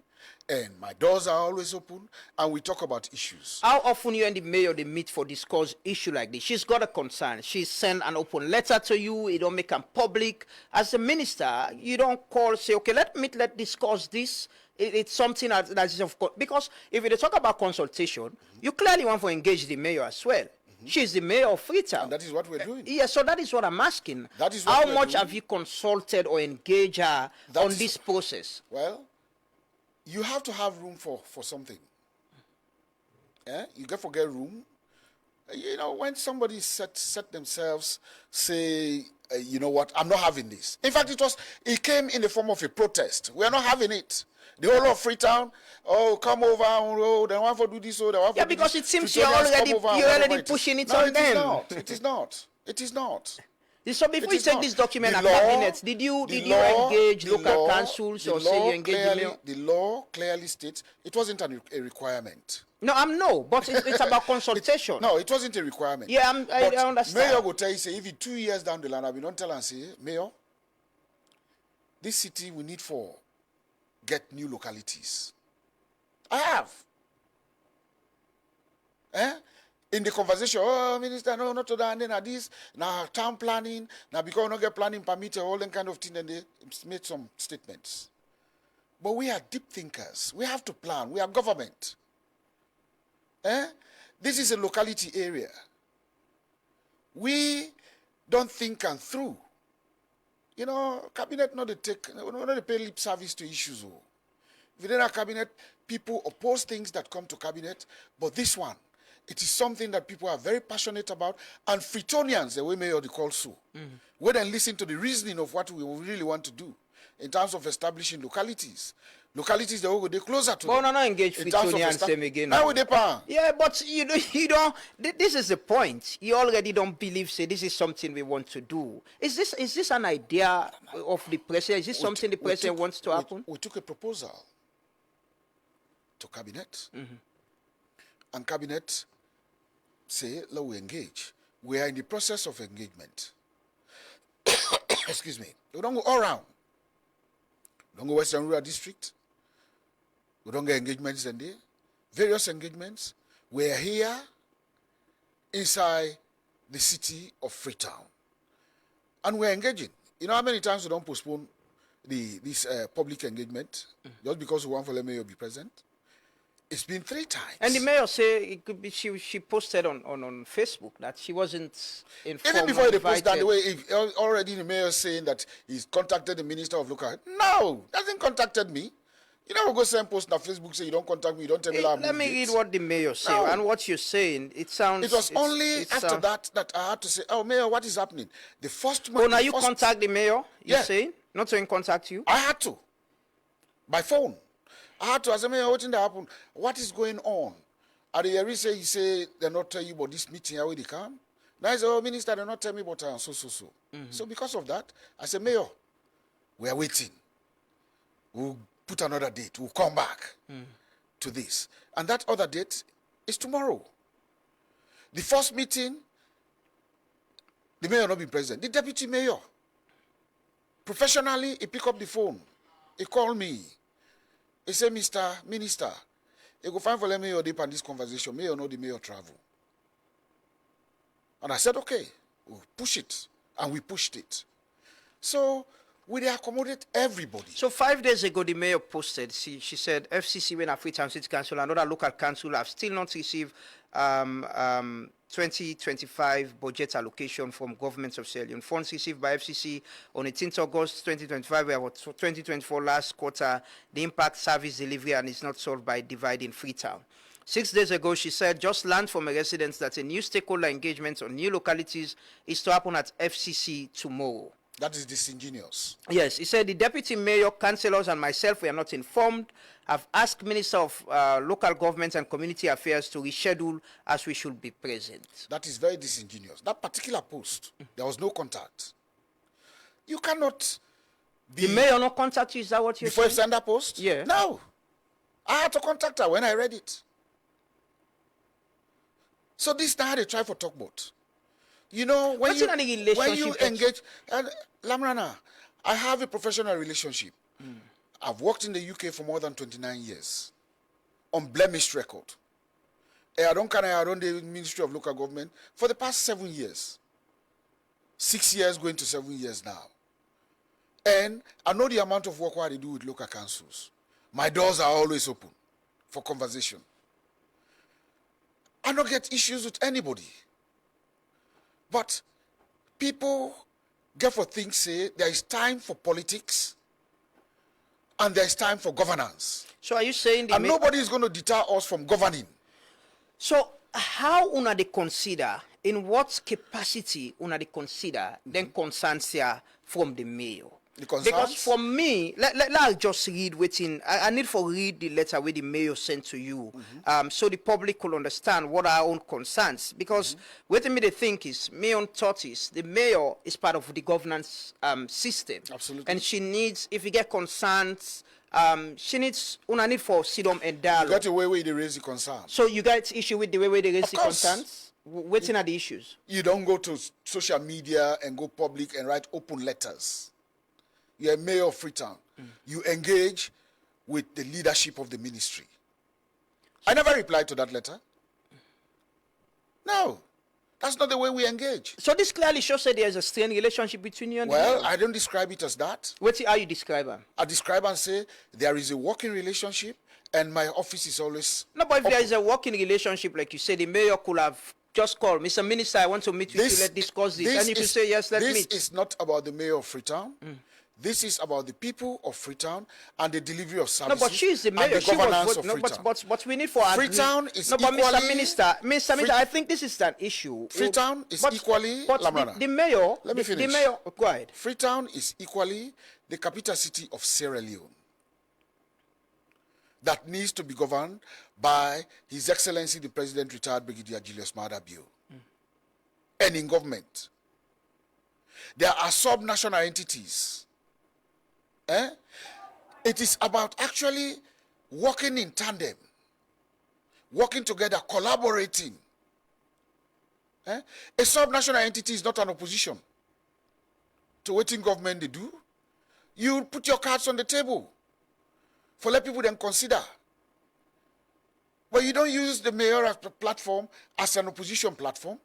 and my doors are always open, and we talk about issues. How often you and the mayor they meet for discuss issue like this? She's got a concern. She sent an open letter to you. You don't make them public. As a minister, you don't call, say, okay, let's discuss this. It's something that is of course, because if you talk about consultation, you clearly want to engage the mayor as well. She's the mayor of Freetown. And that is what we're doing. Yeah, so that is what I'm asking. That is what How we're much doing. have you consulted or engaged her on this process? Well, you have to have room for something. You get forget room. You know, when somebody set themselves, say, you know what, I'm not having this. In fact, it came in the form of a protest. We're not having it. The whole of Freetown, oh, come over, oh, they want to do this, oh, they want to do this. Because it seems Freetonians you're already pushing it on them. It is not. It is not. So before you is take not. this document The and law- cabinet, did you engage local councils or say you engage the mayor? The law clearly states it wasn't a requirement. No, but it's about consultation. No, it wasn't a requirement. Yeah, I But understand. Mayor will tell you, say, if you 2 years down the line, I will not tell and say, Mayor, this city we need for get new localities. I have. In the conversation, oh, Minister, no, not to that, and then this, now town planning, now because we not get planning permit, all that kind of thing, and they made some statements. But we are deep thinkers. We have to plan. We are government. This is a locality area. We don't think and through. You know, cabinet not they pay lip service to issues. Within our cabinet, people oppose things that come to cabinet, but this one, it is something that people are very passionate about, and Freetonians, the way Mayor they call so, we then listen to the reasoning of what we really want to do in terms of establishing localities. Localities that will go closer to. But not engage Freetonians same again. Now with the pan. Yeah, but you don't. This is the point. You already don't believe. Say this is something we want to do. Is this an idea of the president? Is this something the president wants to happen? We took a proposal to cabinet, and cabinet say, let we engage. We are in the process of engagement. Excuse me. We don't go all around. We don't go Western Rural District. We don't get engagements in there. Various engagements. We are here inside the city of Freetown. And we're engaging. You know how many times we don't postpone this public engagement just because we want for the mayor to be present? It's been 3 times. And the mayor say it could be she posted on Facebook that she wasn't informed. Even before they post that, the way already the mayor saying that he's contacted the minister of local. No, hasn't contacted me. You know, go send post on Facebook say you don't contact me, you don't tell me that. Let me read what the mayor said and what you're saying. It sounds. It was only after that I had to say, oh, mayor, what is happening? The first month. Oh, now you contact the mayor? You're saying not to contact you? I had to by phone. I had to, as a mayor, what did happen? What is going on? At the hearing, he say they're not telling you about this meeting, how they come. Now I say, oh, minister, they're not telling me about so. So because of that, I said, mayor, we are waiting. We'll put another date. We'll come back to this. And that other date is tomorrow. The first meeting, the mayor not be present. The deputy mayor. Professionally, he picked up the phone. He called me. He said, Mr. Minister, you go find for let me deep on this conversation. May you know the mayor travel. And I said, okay, we'll push it. And we pushed it. So we accommodate everybody. So 5 days ago, the mayor posted, she said, FCC, when Freetown City Council and other local council have still not received 2025 budget allocation from governments of Sierra Leone. Funds received by FCC on 18th August 2025 were 2024 last quarter. The impact service delivery and is not solved by dividing Freetown. 6 days ago, she said, just learned from a resident that a new stakeholder engagement on new localities is to happen at FCC tomorrow. That is disingenuous. Yes, he said the deputy mayor, councillors, and myself were not informed. I've asked Minister of Local Government and Community Affairs to reschedule as we should be present. That is very disingenuous. That particular post, there was no contact. You cannot be... The mayor not contact you, is that what you're before saying? you send that post? Yeah. No. I had to contact her when I read it. So this now they try for talk about. You know, when you engage, Lamrana, I have a professional relationship. I've worked in the UK for more than 29 years. Unblemished record. I run the Ministry of Local Government for the past 7 years. 6 years going to 7 years now. And I know the amount of work I do with local councils. My doors are always open for conversation. I don't get issues with anybody. But people get for things say there is time for politics and there is time for governance. So are you saying and nobody is going to deter us from governing. So how una they consider, in what capacity una they consider then concerns here from the mayor? Because for me, let's just read within. I need to read the letter where the mayor sent to you, so the public could understand what our own concerns. Because what me they think is, my own thought is, the mayor is part of the governance system. Absolutely. And she needs, if you get concerns, she needs una need for sit down and dialogue. You got a way they raise the concern. So you got issue with the way they raise the concerns? What's are the issues? You don't go to social media and go public and write open letters. You're a mayor of Freetown. You engage with the leadership of the ministry. I never replied to that letter. No. That's not the way we engage. So this clearly shows that there's a strained relationship between you and the mayor. I don't describe it as that. How you describe it? I describe and say there is a working relationship and my office is always No, but if open. there is a working relationship, like you said, the mayor could have just called, Mr. Minister, I want to meet with you, let's discuss this. And you could say, yes, let's meet. This is not about the mayor of Freetown. This is about the people of Freetown and the delivery of services. No, but she is the mayor. And the governance of Freetown. But we need for Freetown is but equally... Mr. Minister, I think this is an issue. Freetown is equally... But the mayor... Let me finish. The mayor... Go ahead. Freetown is equally the capital city of Sierra Leone that needs to be governed by His Excellency the President, retired Brigadier Julius Maada Bio. And in government. There are sub-national entities. It is about actually working in tandem, working together, collaborating. A sub-national entity is not an opposition to what in government they do. You put your cards on the table for let people then consider. But you don't use the mayor as a platform as an opposition platform.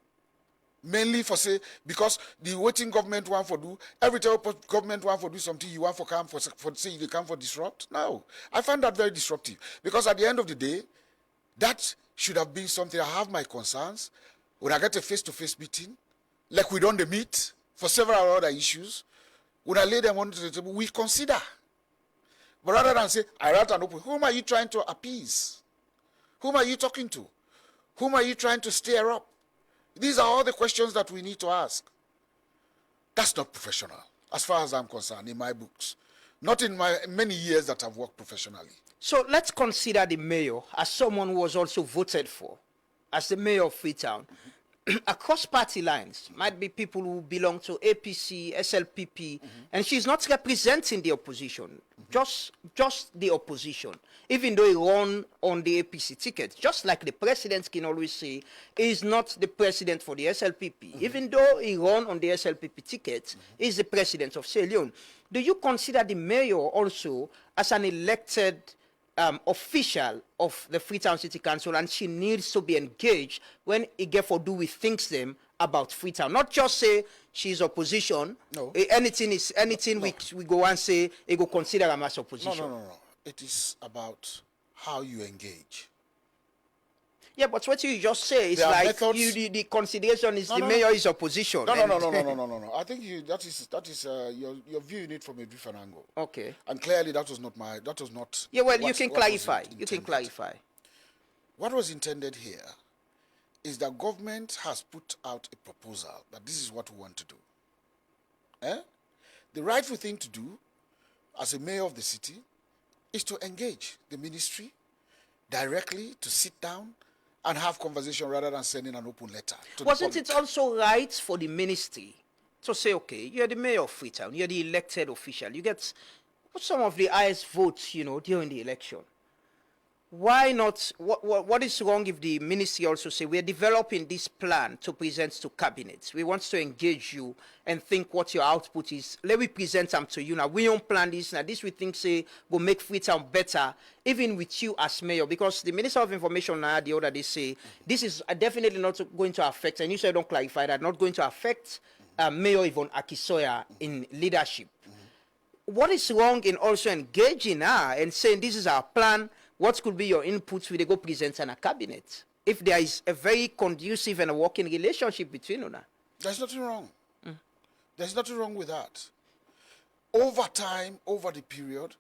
Mainly for say, because the waiting government want for do, every time government want for do something, you want for come for say you come for disrupt. No. I find that very disruptive. Because at the end of the day, that should have been something. I have my concerns. When I get a face-to-face meeting, like we don't meet for several other issues, when I lay them onto the table, we consider. But rather than say, I write an open, whom are you trying to appease? Whom are you talking to? Whom are you trying to stir up? These are all the questions that we need to ask. That's not professional, as far as I'm concerned, in my books. Not in my many years that I've worked professionally. So let's consider the mayor as someone who was also voted for as the mayor of Freetown. Across party lines, might be people who belong to APC, SLPP, and she's not representing the opposition. just the opposition, even though he run on the APC ticket, just like the president can always say, is not the president for the SLPP. Even though he run on the SLPP ticket, he's the president of Sierra Leone. Do you consider the mayor also as an elected official of the Freetown City Council, and she needs to be engaged when he get for do we thinks them about Freetown? Not just say she's opposition. No. Anything No. we go and say he go consider them as No, opposition. no, no, no. It is about how you engage. Yeah, but what you just say is There are like methods- the consideration is No, the no, mayor is opposition. No, no, and- no, no, no, no, no, no, no. I think that is you're viewing it from a different angle. Okay. And clearly that was not. Yeah, well, you what- can what was clarify. You can intended. clarify. What was intended here is that government has put out a proposal that this is what we want to do. The rightful thing to do as a mayor of the city is to engage the ministry directly, to sit down and have conversation rather than sending an open letter to Wasn't the it public. also right for the ministry to say, okay, you're the mayor of Freetown, you're the elected official, you get some of the highest votes, during the election. Why not? What is wrong if the ministry also say we're developing this plan to present to cabinet? We want to engage you and think what your output is. Let me present them to you now. We don't plan this now. This we think say will make Freetown better, even with you as mayor, because the Minister of Information now the other day say this is definitely not going to affect, and you said don't clarify that, not going to affect Mayor Yvonne Akisoya in leadership. What is wrong in also engaging her and saying this is our plan? What could be your inputs with the go present in a cabinet? If there is a very conducive and a working relationship between you. There's nothing wrong. There's nothing wrong with that. Over time, over the period,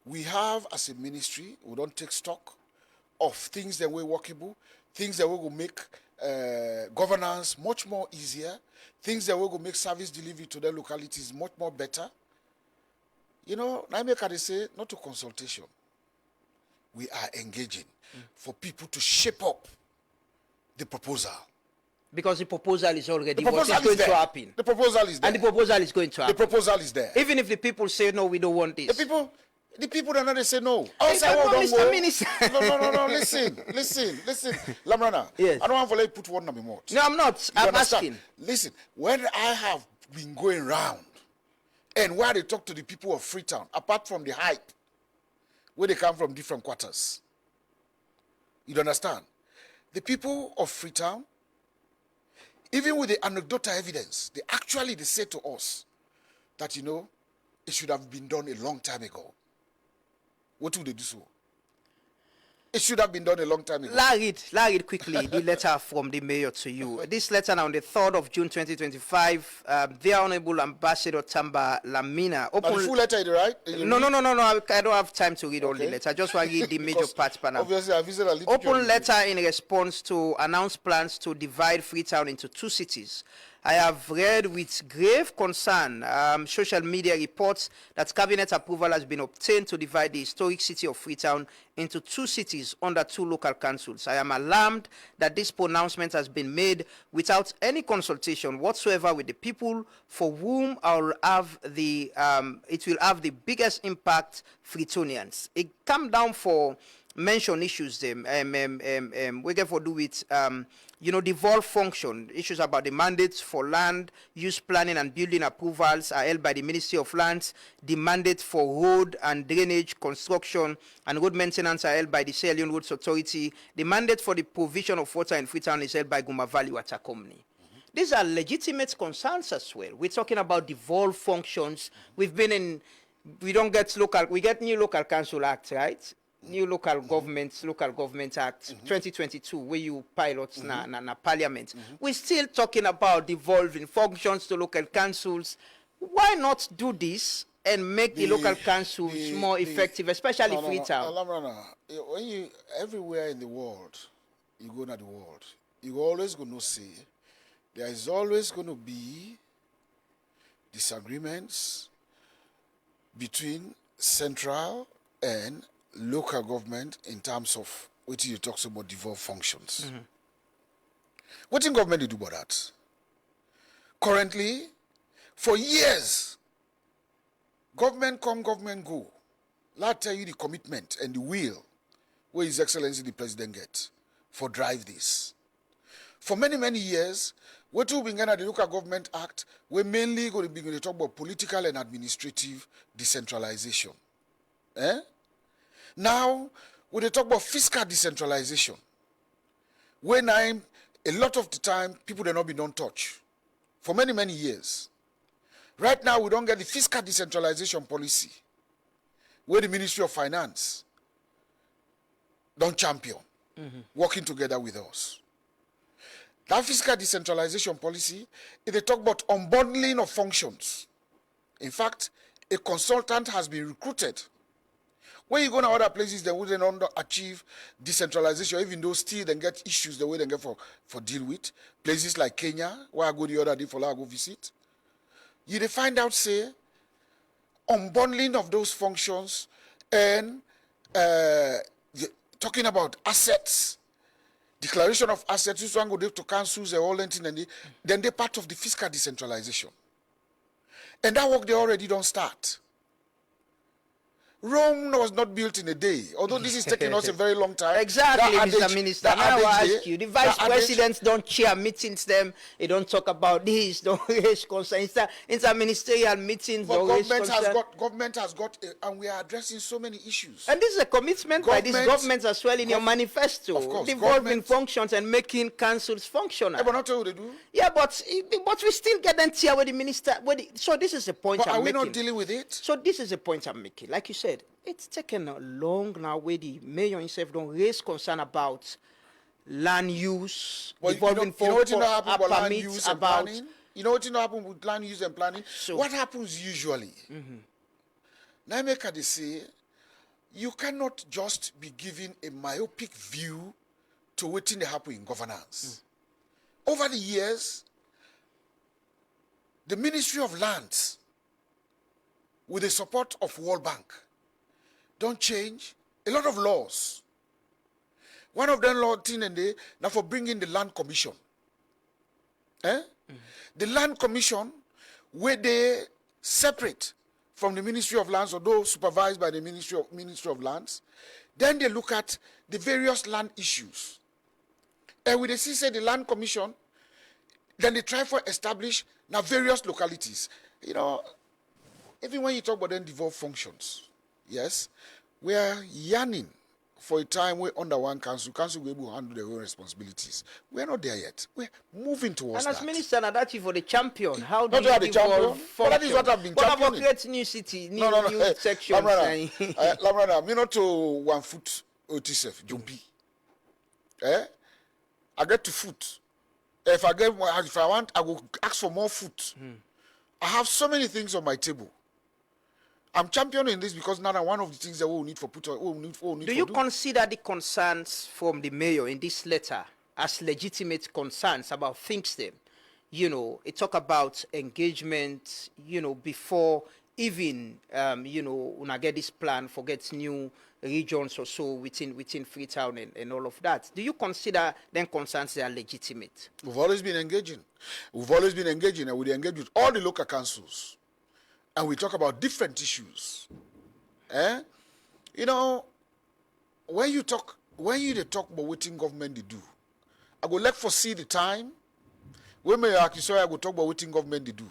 we have as a ministry, we don't take stock of things that were workable, things that will make governance much more easier, things that will make service delivery to the localities much more better. I make say, not to consultation. We are engaging for people to shape up the proposal. Because the proposal is already The proposal what is going is there. to happen. The proposal is there. And the proposal is going to The happen. proposal is there. Even if the people say, no, we don't want this. The people that know they say no. Hey, I come on, don't Mr. go. Minister. No. Listen. Lamrana, Yes. I don't want to let you put one on my mouth. No, I'm not. You I'm understand? asking. Listen, when I have been going round and where they talk to the people of Freetown, apart from the hype, where they come from different quarters, you understand? The people of Freetown, even with the anecdotal evidence, they say to us that, it should have been done a long time ago. What would they do so? It should have been done a long time ago. Read quickly the letter from the mayor to you. This letter now on the 3rd of June 2025, the Honorable Ambassador Tamba Lamina. Now, the full letter, right? No. I don't have time to read all the letter. I just want to read the major parts. Obviously, I visited a little Open letter in response to announced plans to divide Freetown into 2 cities. I have read with grave concern social media reports that cabinet approval has been obtained to divide the historic city of Freetown into 2 cities under 2 local councils. I am alarmed that this pronouncement has been made without any consultation whatsoever with the people, for whom it will have the biggest impact, Freetonians. It come down for mention issues we get for do with devolved function issues about the mandates for land use planning and building approvals are held by the Ministry of Lands. The mandate for road and drainage construction and road maintenance are held by the Sierra Leone Roads Authority. The mandate for the provision of water in Freetown is held by Guma Valley Water Company. These are legitimate concerns as well. We're talking about devolved functions. We get new local council act, right? New local Government Act 2022, where you pilots na parliament. We're still talking about devolving functions to local councils. Why not do this and make the local councils more effective, especially Freetown? When everywhere in the world, you go to the world, you always going to see there is always going to be disagreements between central and local government in terms of what you talk about devolved functions. What in government do about that? Currently, for years, government come, government go. let me tell you the commitment and the will where His Excellency the President gets for drive this. For many, many years, we too begin at the Local Government Act, we're mainly going to begin to talk about political and administrative decentralization. Now, we talk about fiscal decentralization. When a lot of the time, people have not been done touch for many, many years. Right now, we don't get the fiscal decentralization policy where the Ministry of Finance don't champion, working together with us. That fiscal decentralization policy, they talk about unbundling of functions. In fact, a consultant has been recruited. When you go to other places, they wouldn't achieve decentralization, even though still they get issues the way they get for deal with. Places like Kenya, where I go the other day for I go visit. You find out, say, unbundling of those functions and talking about assets, declaration of assets, this one go to councils, and all that, and then they're part of the fiscal decentralization. And that work they already don't start. Rome was not built in a day, although this is taking us a very long time. Exactly, Mr. Minister. Now I ask you, the vice presidents don't chair meetings, they don't talk about this, don't raise concerns. Interministerial meetings, but don't raise concerns. Government has got, and we are addressing so many issues. And this is a commitment by this government as well in your manifesto, of course, devolving functions and making councils functional. Yeah, but not all they do. Yeah, but we still get them here with the minister. So this is the point but I'm making. Are we not dealing with it? So this is the point I'm making. Like you said, it's taken long now where the mayor himself don't raise concern about land use, devolving permits, land use and about planning. You know what happen with land use and planning? So, what happens usually? Now make they say you cannot just be giving a myopic view to what happen in governance. Over the years, the Ministry of Lands, with the support of World Bank, don't change a lot of laws. One of them law thing and they now for bringing the Land Commission. The Land Commission, where they separate from the Ministry of Lands, although supervised by the Ministry of Lands, then they look at the various land issues. And with the say the Land Commission, then they try for establish now various localities. You know, even when you talk about then devolved functions, yes, we are yearning for a time where under one council will be able to handle their own responsibilities. We are not there yet. We're moving towards that. And as minister, that's for the champion. How do not you the champion? But that is what I've been championing. What about create new city, new sections? Lamrana, me not to 1 foot OTSF, jumpy. I get to foot. If I want, I will ask for more foot. I have so many things on my table. I'm championing this because now one of the things that we need for Do you consider the concerns from the mayor in this letter as legitimate concerns about things them? You know, it talk about engagement, you know, before even, you know, when I get this plan for get new regions or so within Freetown and all of that. Do you consider them concerns that are legitimate? We've always been engaging. And we engage with all the local councils. And we talk about different issues. You know, when you talk about what government they do, I go like foresee the time when I go talk about what government they do.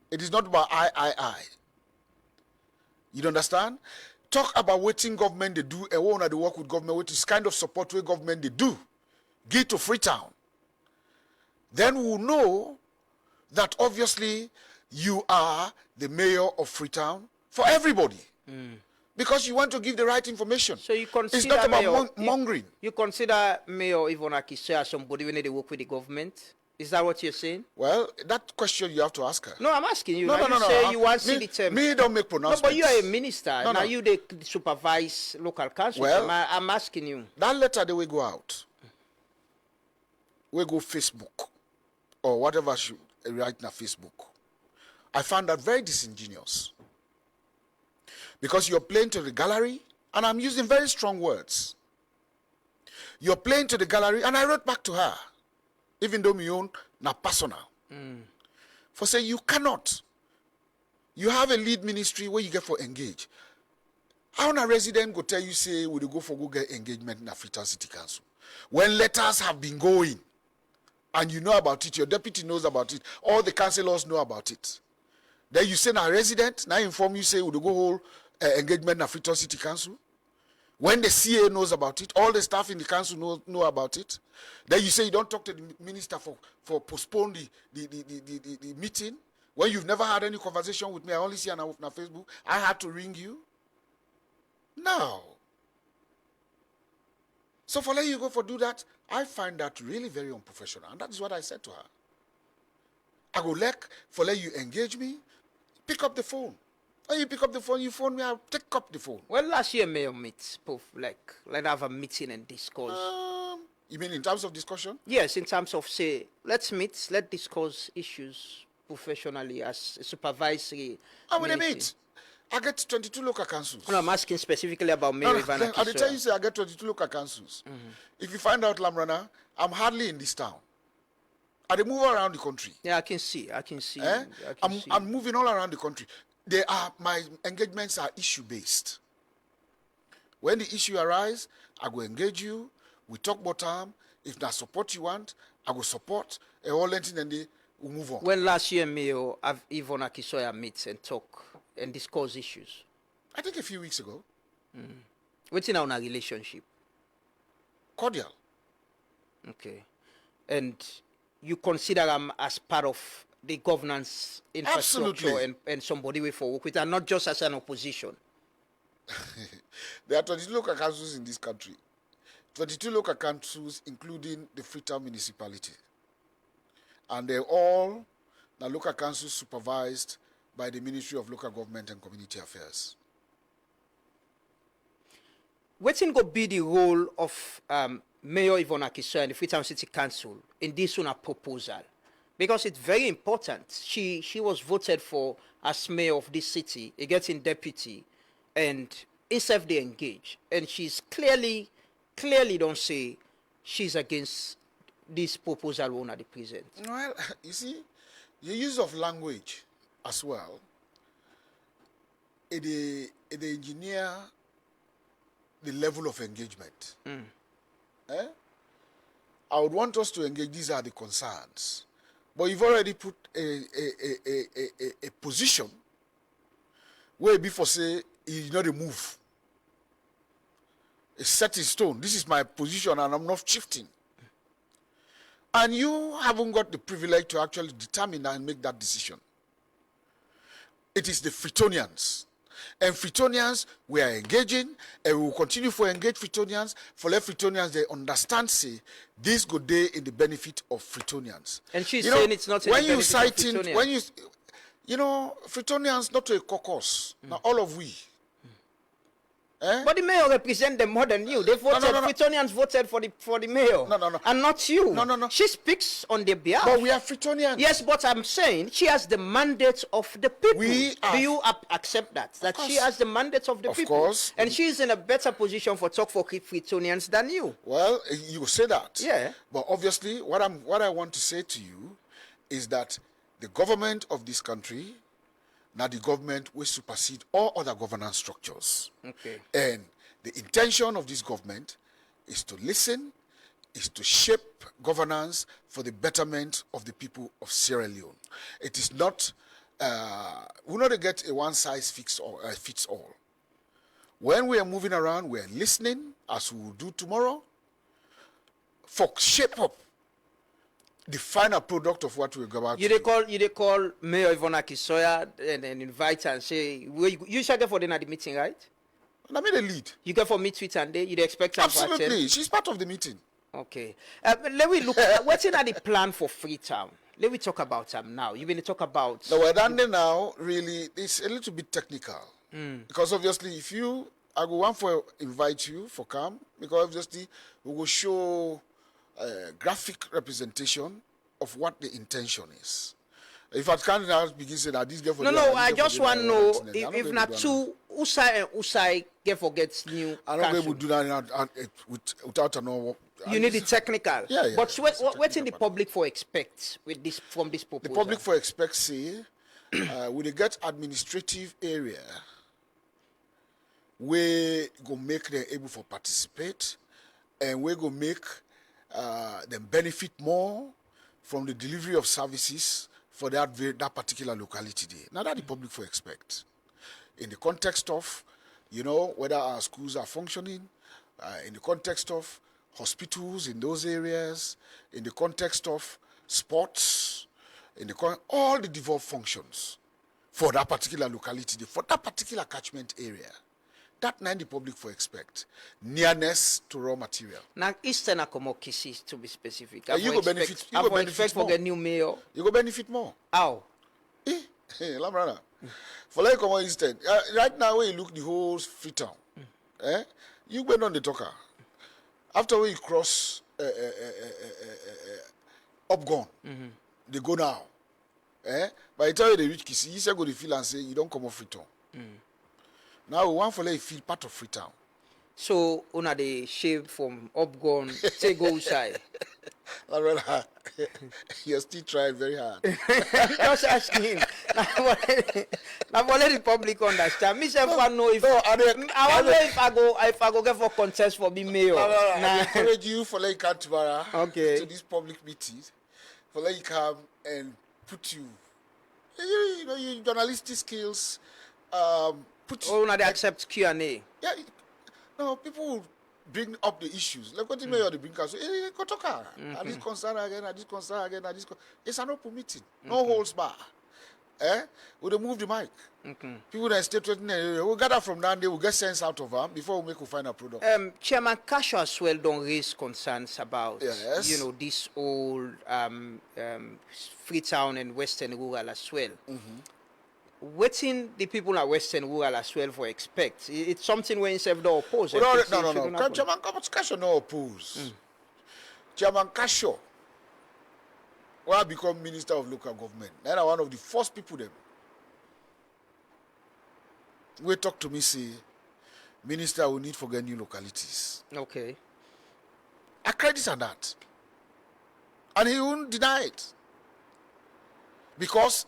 It is not about I. You understand? Talk about what government they do and what they work with government, which is kind of support what government they do. Give to Freetown. Then we'll know that obviously you are the mayor of Freetown for everybody. Because you want to give the right information. So you consider it's not about mongering. You consider Mayor Ivonakise as somebody when they work with the government? Is that what you're saying? Well, that question you have to ask her. No, I'm asking you. No. You want to see the term. Me don't make pronouncements. No, but you are a minister. Now you they supervise local councils. Well, I'm asking you. That letter they will go out. We go Facebook or whatever she write na Facebook. I found that very disingenuous. Because you're playing to the gallery, and I'm using very strong words. You're playing to the gallery, and I wrote back to her, even though my own na personal. For say you cannot. You have a lead ministry where you get for engage. How a resident go tell you, say, we go for go get engagement in a Freetown City Council? When letters have been going, and you know about it, your deputy knows about it, all the councillors know about it. Then you send a resident, now inform you, say, we go hold engagement in a Freetown City Council. When the CA knows about it, all the staff in the council know about it. Then you say you don't talk to the minister for postpone the meeting. When you've never had any conversation with me, I only see on Facebook, I had to ring you. No. So for letting you go for do that, I find that really very unprofessional. And that is what I said to her. I go for let you engage me, pick up the phone. When you pick up the phone, you phone me, I'll take up the phone. Well, last year, Mayor meets, let's have a meeting and discuss. You mean in terms of discussion? Yes, in terms of, say, let's discuss issues professionally as a supervisory. How will they meet? I get 22 local councils. No, I'm asking specifically about Mayor Ivan Akisoya. I tell you, say I get 22 local councils. If you find out, Lamrana, I'm hardly in this town. I move around the country. Yeah, I can see. I'm moving all around the country. My engagements are issue-based. When the issue arises, I go engage you. We talk about time. If that support you want, I go support. And all that, and then we move on. When last year, Mayor Ivan Akisoya meets and talk and discuss issues? I think a few weeks ago. What's in our relationship? Cordial. Okay. And you consider them as part of the governance infrastructure and somebody we for work with, and not just as an opposition. There are 22 local councils in this country. 22 local councils, including the Freetown municipality. And they're all the local councils supervised by the Ministry of Local Government and Community Affairs. What's going to be the role of Mayor Ivan Akisoya and the Freetown City Council in this proposal? Because it's very important. She was voted for as mayor of this city, getting deputy, and instead they engage. And she's clearly don't say she's against this proposal one at the present. Well, you see, the use of language as well, it engineer the level of engagement. I would want us to engage. These are the concerns. But you've already put a position where before say it's not a move. It's set in stone. This is my position and I'm not shifting. And you haven't got the privilege to actually determine and make that decision. It is the Freetonians. And Freetonians, we are engaging, and we will continue to engage Freetonians. For let Freetonians, they understand, say, this good day in the benefit of Freetonians. And she's saying it's not in the benefit of Freetonians. Freetonians not a caucus. Now, all of we. But the mayor represents them more than you. They voted. Freetonians voted for the mayor. No. And not you. No. She speaks on their behalf. But we are Freetonians. Yes, but I'm saying she has the mandate of the people. Do you accept that? That she has the mandate of the people? Of course. And she's in a better position for talk for Freetonians than you. Well, you say that. Yeah. But obviously, what I want to say to you is that the government of this country, now the government will supersede all other governance structures. Okay. And the intention of this government is to listen, is to shape governance for the betterment of the people of Sierra Leone. It is not, we're not to get a one-size-fits all. When we are moving around, we are listening, as we will do tomorrow, for shape up the final product of what we're about to do. You call Mayor Ivan Akisoya and invite her and say, you should get for the meeting, right? And I made a lead. You get for meet with and you'd expect her to attend? Absolutely. She's part of the meeting. Okay. Let me look at what's in the plan for Freetown. Let me talk about them now. You will talk about... No, we're done there now, really, it's a little bit technical. Because obviously, I go want to invite you for come, because obviously, we will show graphic representation of what the intention is. If I can't now begin saying that this girl for I just want to know if not two Usai get forgets new. I'm not able to do that without a know. You need the technical. Yeah. But what in the public for expect with this from this proposal? The public for expect say we get administrative area we go make them able for participate, and we go make them benefit more from the delivery of services for that particular locality there. Now that the public for expect. In the context of, whether our schools are functioning, in the context of hospitals in those areas, in the context of sports, all the devolved functions for that particular locality, for that particular catchment area. That now the public for expect. Nearness to raw material. Now, Eastern Akomokisi, to be specific. You go benefit. You go benefit for more. the new mayor. You go benefit more. How? Lambrana. For like common Eastern, right now when you look the whole Freetown, you went on the talker. After when you cross Upgon, they go now. By the time they reach Kisi, you say go to feel and say you don't come off Freetown. Now we want for like feel part of Freetown. So una the shape from Upgon, say go outside. You're still trying very hard. Just asking. Now let the public understand. Me say I know if I wonder if I go get for contest for being mayor. I encourage you for like Kantibara Okay. to these public meetings, for like come and put you your journalistic skills. Una they accept Q&A. Yeah, no, people will bring up the issues. Like what the mayor they bring us. Go talk. Are this concern again? Are this concern again? Are this? It's an open meeting. No holds bar. We move the mic. People that stay we'll gather from down there. We'll get sense out of them before we make a final product. Chairman Cash as well don't raise concerns about this old Freetown and Western Rural as well. Waiting the people at Western Rural as well for expect. It's something where instead don't oppose. No. Chairman Cash no oppose. Chairman Cash when I become Minister of Local Government, then I'm one of the first people them. We talk to me say, Minister, we need for get new localities. Okay. I credit on that. And he won't deny it. Because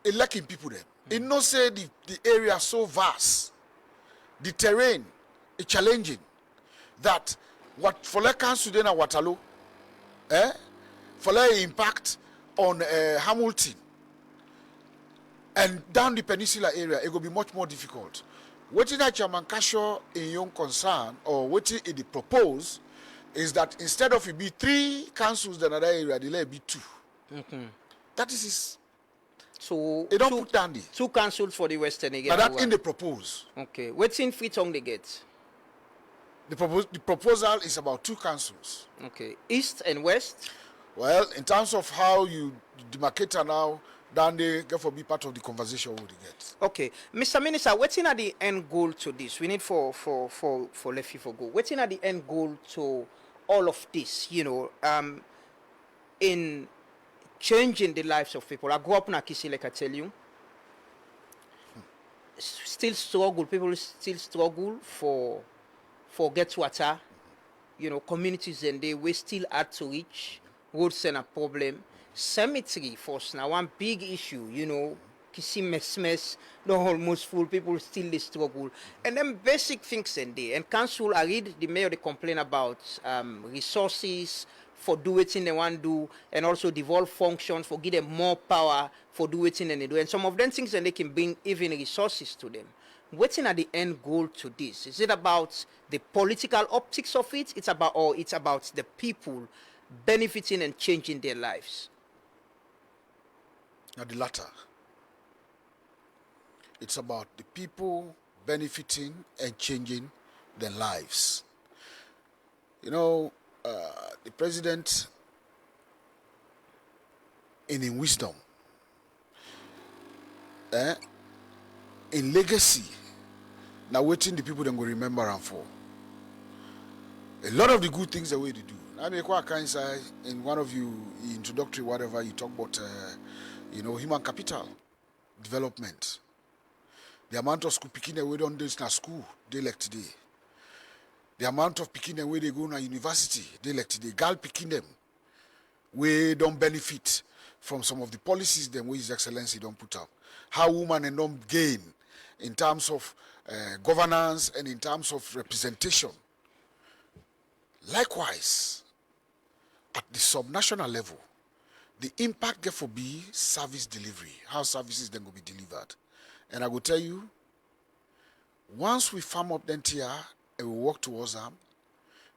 it lacking people there. He no say the area so vast, the terrain is challenging, that what for like council then at Waterloo, for like impact on Hamilton and down the peninsula area, it will be much more difficult. What in that Chairman Kasho in your concern, or what it propose, is that instead of it be 3 councils in another area, they let it be 2. That is his. So they don't put down the 2 councils for the Western again. But that in the propose. Okay. What's in Freetown they get? The proposal is about 2 councils. Okay. East and West? Well, in terms of how you demarcate now, then they get for be part of the conversation we get. Okay. Mr. Minister, what's in at the end goal to this? We need for Lefty for go. What's in at the end goal to all of this, in changing the lives of people? I grew up in Akisi, like I tell you. Still struggle. People still struggle for get water. Communities and they still hard to reach. Roads and a problem. Cemetery first now one big issue. Kisi mess. The almost full. People still they struggle. And then basic things in there. And council, I read the mayor they complain about resources for do it in they want to do, and also devolve functions for give them more power for do it in and they do. And some of them things and they can bring even resources to them. What's in at the end goal to this? Is it about the political optics of it? It's about the people benefiting and changing their lives? Now the latter. It's about the people benefiting and changing their lives. The president, in wisdom, in legacy, now waiting the people then go remember and for. A lot of the good things the way they do. I mean, quite kind say in one of you introductory whatever you talk about, human capital development. The amount of school picking away don't do in school they like today. The amount of picking them where they go to university, they like today. Girl picking them, we don't benefit from some of the policies them where His Excellency don't put up. How women and don't gain in terms of governance and in terms of representation. Likewise, at the subnational level, the impact therefore be service delivery, how services then will be delivered. And I will tell you, once we farm up the NTR and we work towards them,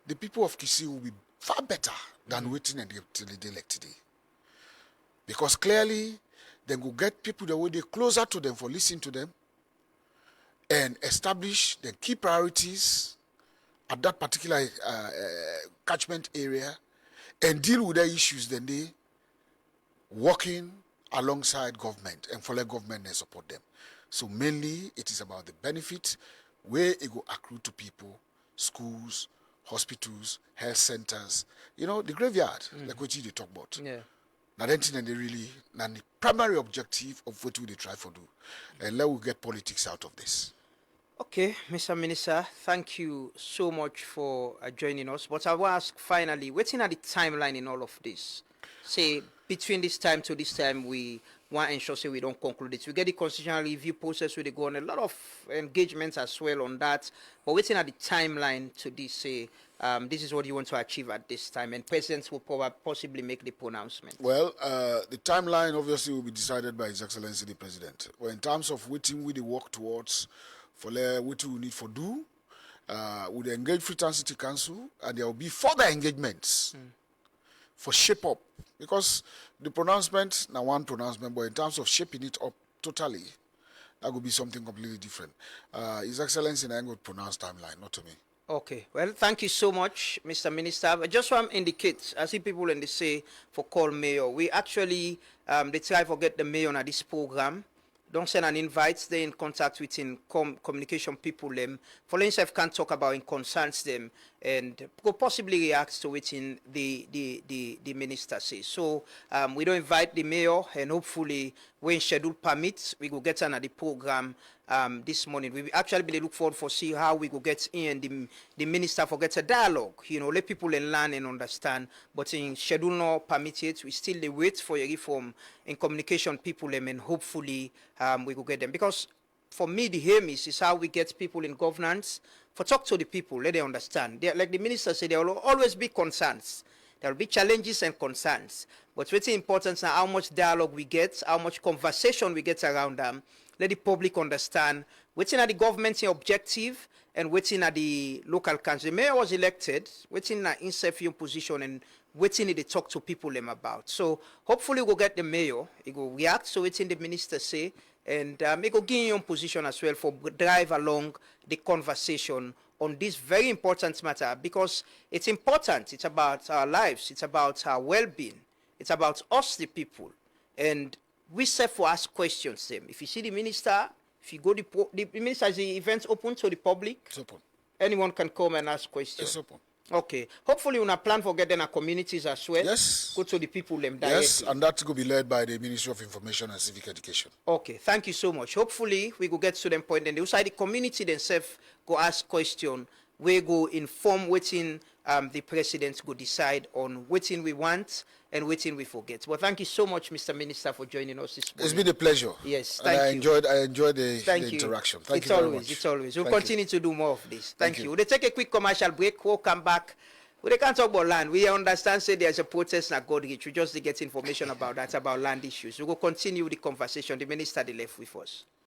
the people of Kisii will be far better than waiting until the day like today. Because clearly, they will get people that will be closer to them for listening to them and establish the key priorities at that particular catchment area and deal with their issues, then they working alongside government and follow government and support them. So mainly it is about the benefit where it will accrue to people, schools, hospitals, health centers, you know, the graveyard, like what you talk about. Yeah. Now then they really, now the primary objective of what we try to do. And let we get politics out of this. Okay, Mr. Minister, thank you so much for joining us. But I will ask finally, waiting at the timeline in all of this. Say, between this time to this time, we want to ensure say we don't conclude it. We get the constitutional review process where they go on a lot of engagements as well on that. But waiting at the timeline to this, say, this is what you want to achieve at this time, and presidents will possibly make the pronouncement. Well, the timeline obviously will be decided by His Excellency the President. Well, in terms of what we work towards, for what we need for do, we engage Freetown City Council, and there will be further engagements for shape up, because the pronouncement, now one pronouncement, but in terms of shaping it up totally, that would be something completely different. His Excellency and I would pronounce timeline, not to me. Okay, well, thank you so much, Mr. Minister. I just want to indicate, I see people in the say for call mayor. We actually, they try to get the mayor on this program. Don't send an invite, stay in contact with in communication people them. For instance, can talk about in concerns them and could possibly react to it in the minister says. So we don't invite the mayor, and hopefully when schedule permits, we will get another program this morning. We actually really look forward for see how we go get in the minister for get a dialogue, you know, let people learn and understand. But in schedule not permitted, we still wait for a reform in communication people and hopefully we will get them. Because for me, the aim is how we get people in governance, for talk to the people, let them understand. Like the minister said, there will always be concerns. There will be challenges and concerns. But what's important now, how much dialogue we get, how much conversation we get around them, let the public understand waiting at the government's objective and waiting at the local council. The mayor was elected, waiting at in position and waiting to talk to people them about. So hopefully we'll get the mayor, he will react to waiting the minister say, and he will give you position as well for drive along the conversation on this very important matter, because it's important. It's about our lives. It's about our well-being. It's about us, the people. And we self for ask questions them. If you see the minister, if you go the minister, is the event open to the public? It's open. Anyone can come and ask questions. It's open. Okay. Hopefully, we plan for getting our communities as well. Yes. Go to the people them directly. Yes, and that will be led by the Ministry of Information and Civic Education. Okay. Thank you so much. Hopefully, we will get to them point. And outside the community themselves go ask question. We go inform waiting the president go decide on waiting we want and waiting we forget. Well, thank you so much, Mr. Minister, for joining us this morning. It's been a pleasure. Yes, and thank you. I enjoyed the interaction. Thank you very much. It's always. We'll Thank continue to do more of this. Thank you. you. We'll take a quick commercial break. We'll come back. We can't talk about land. We understand, say there's a protest at Godrich. We just get information about that, about land issues. We will continue the conversation. The minister they left with us.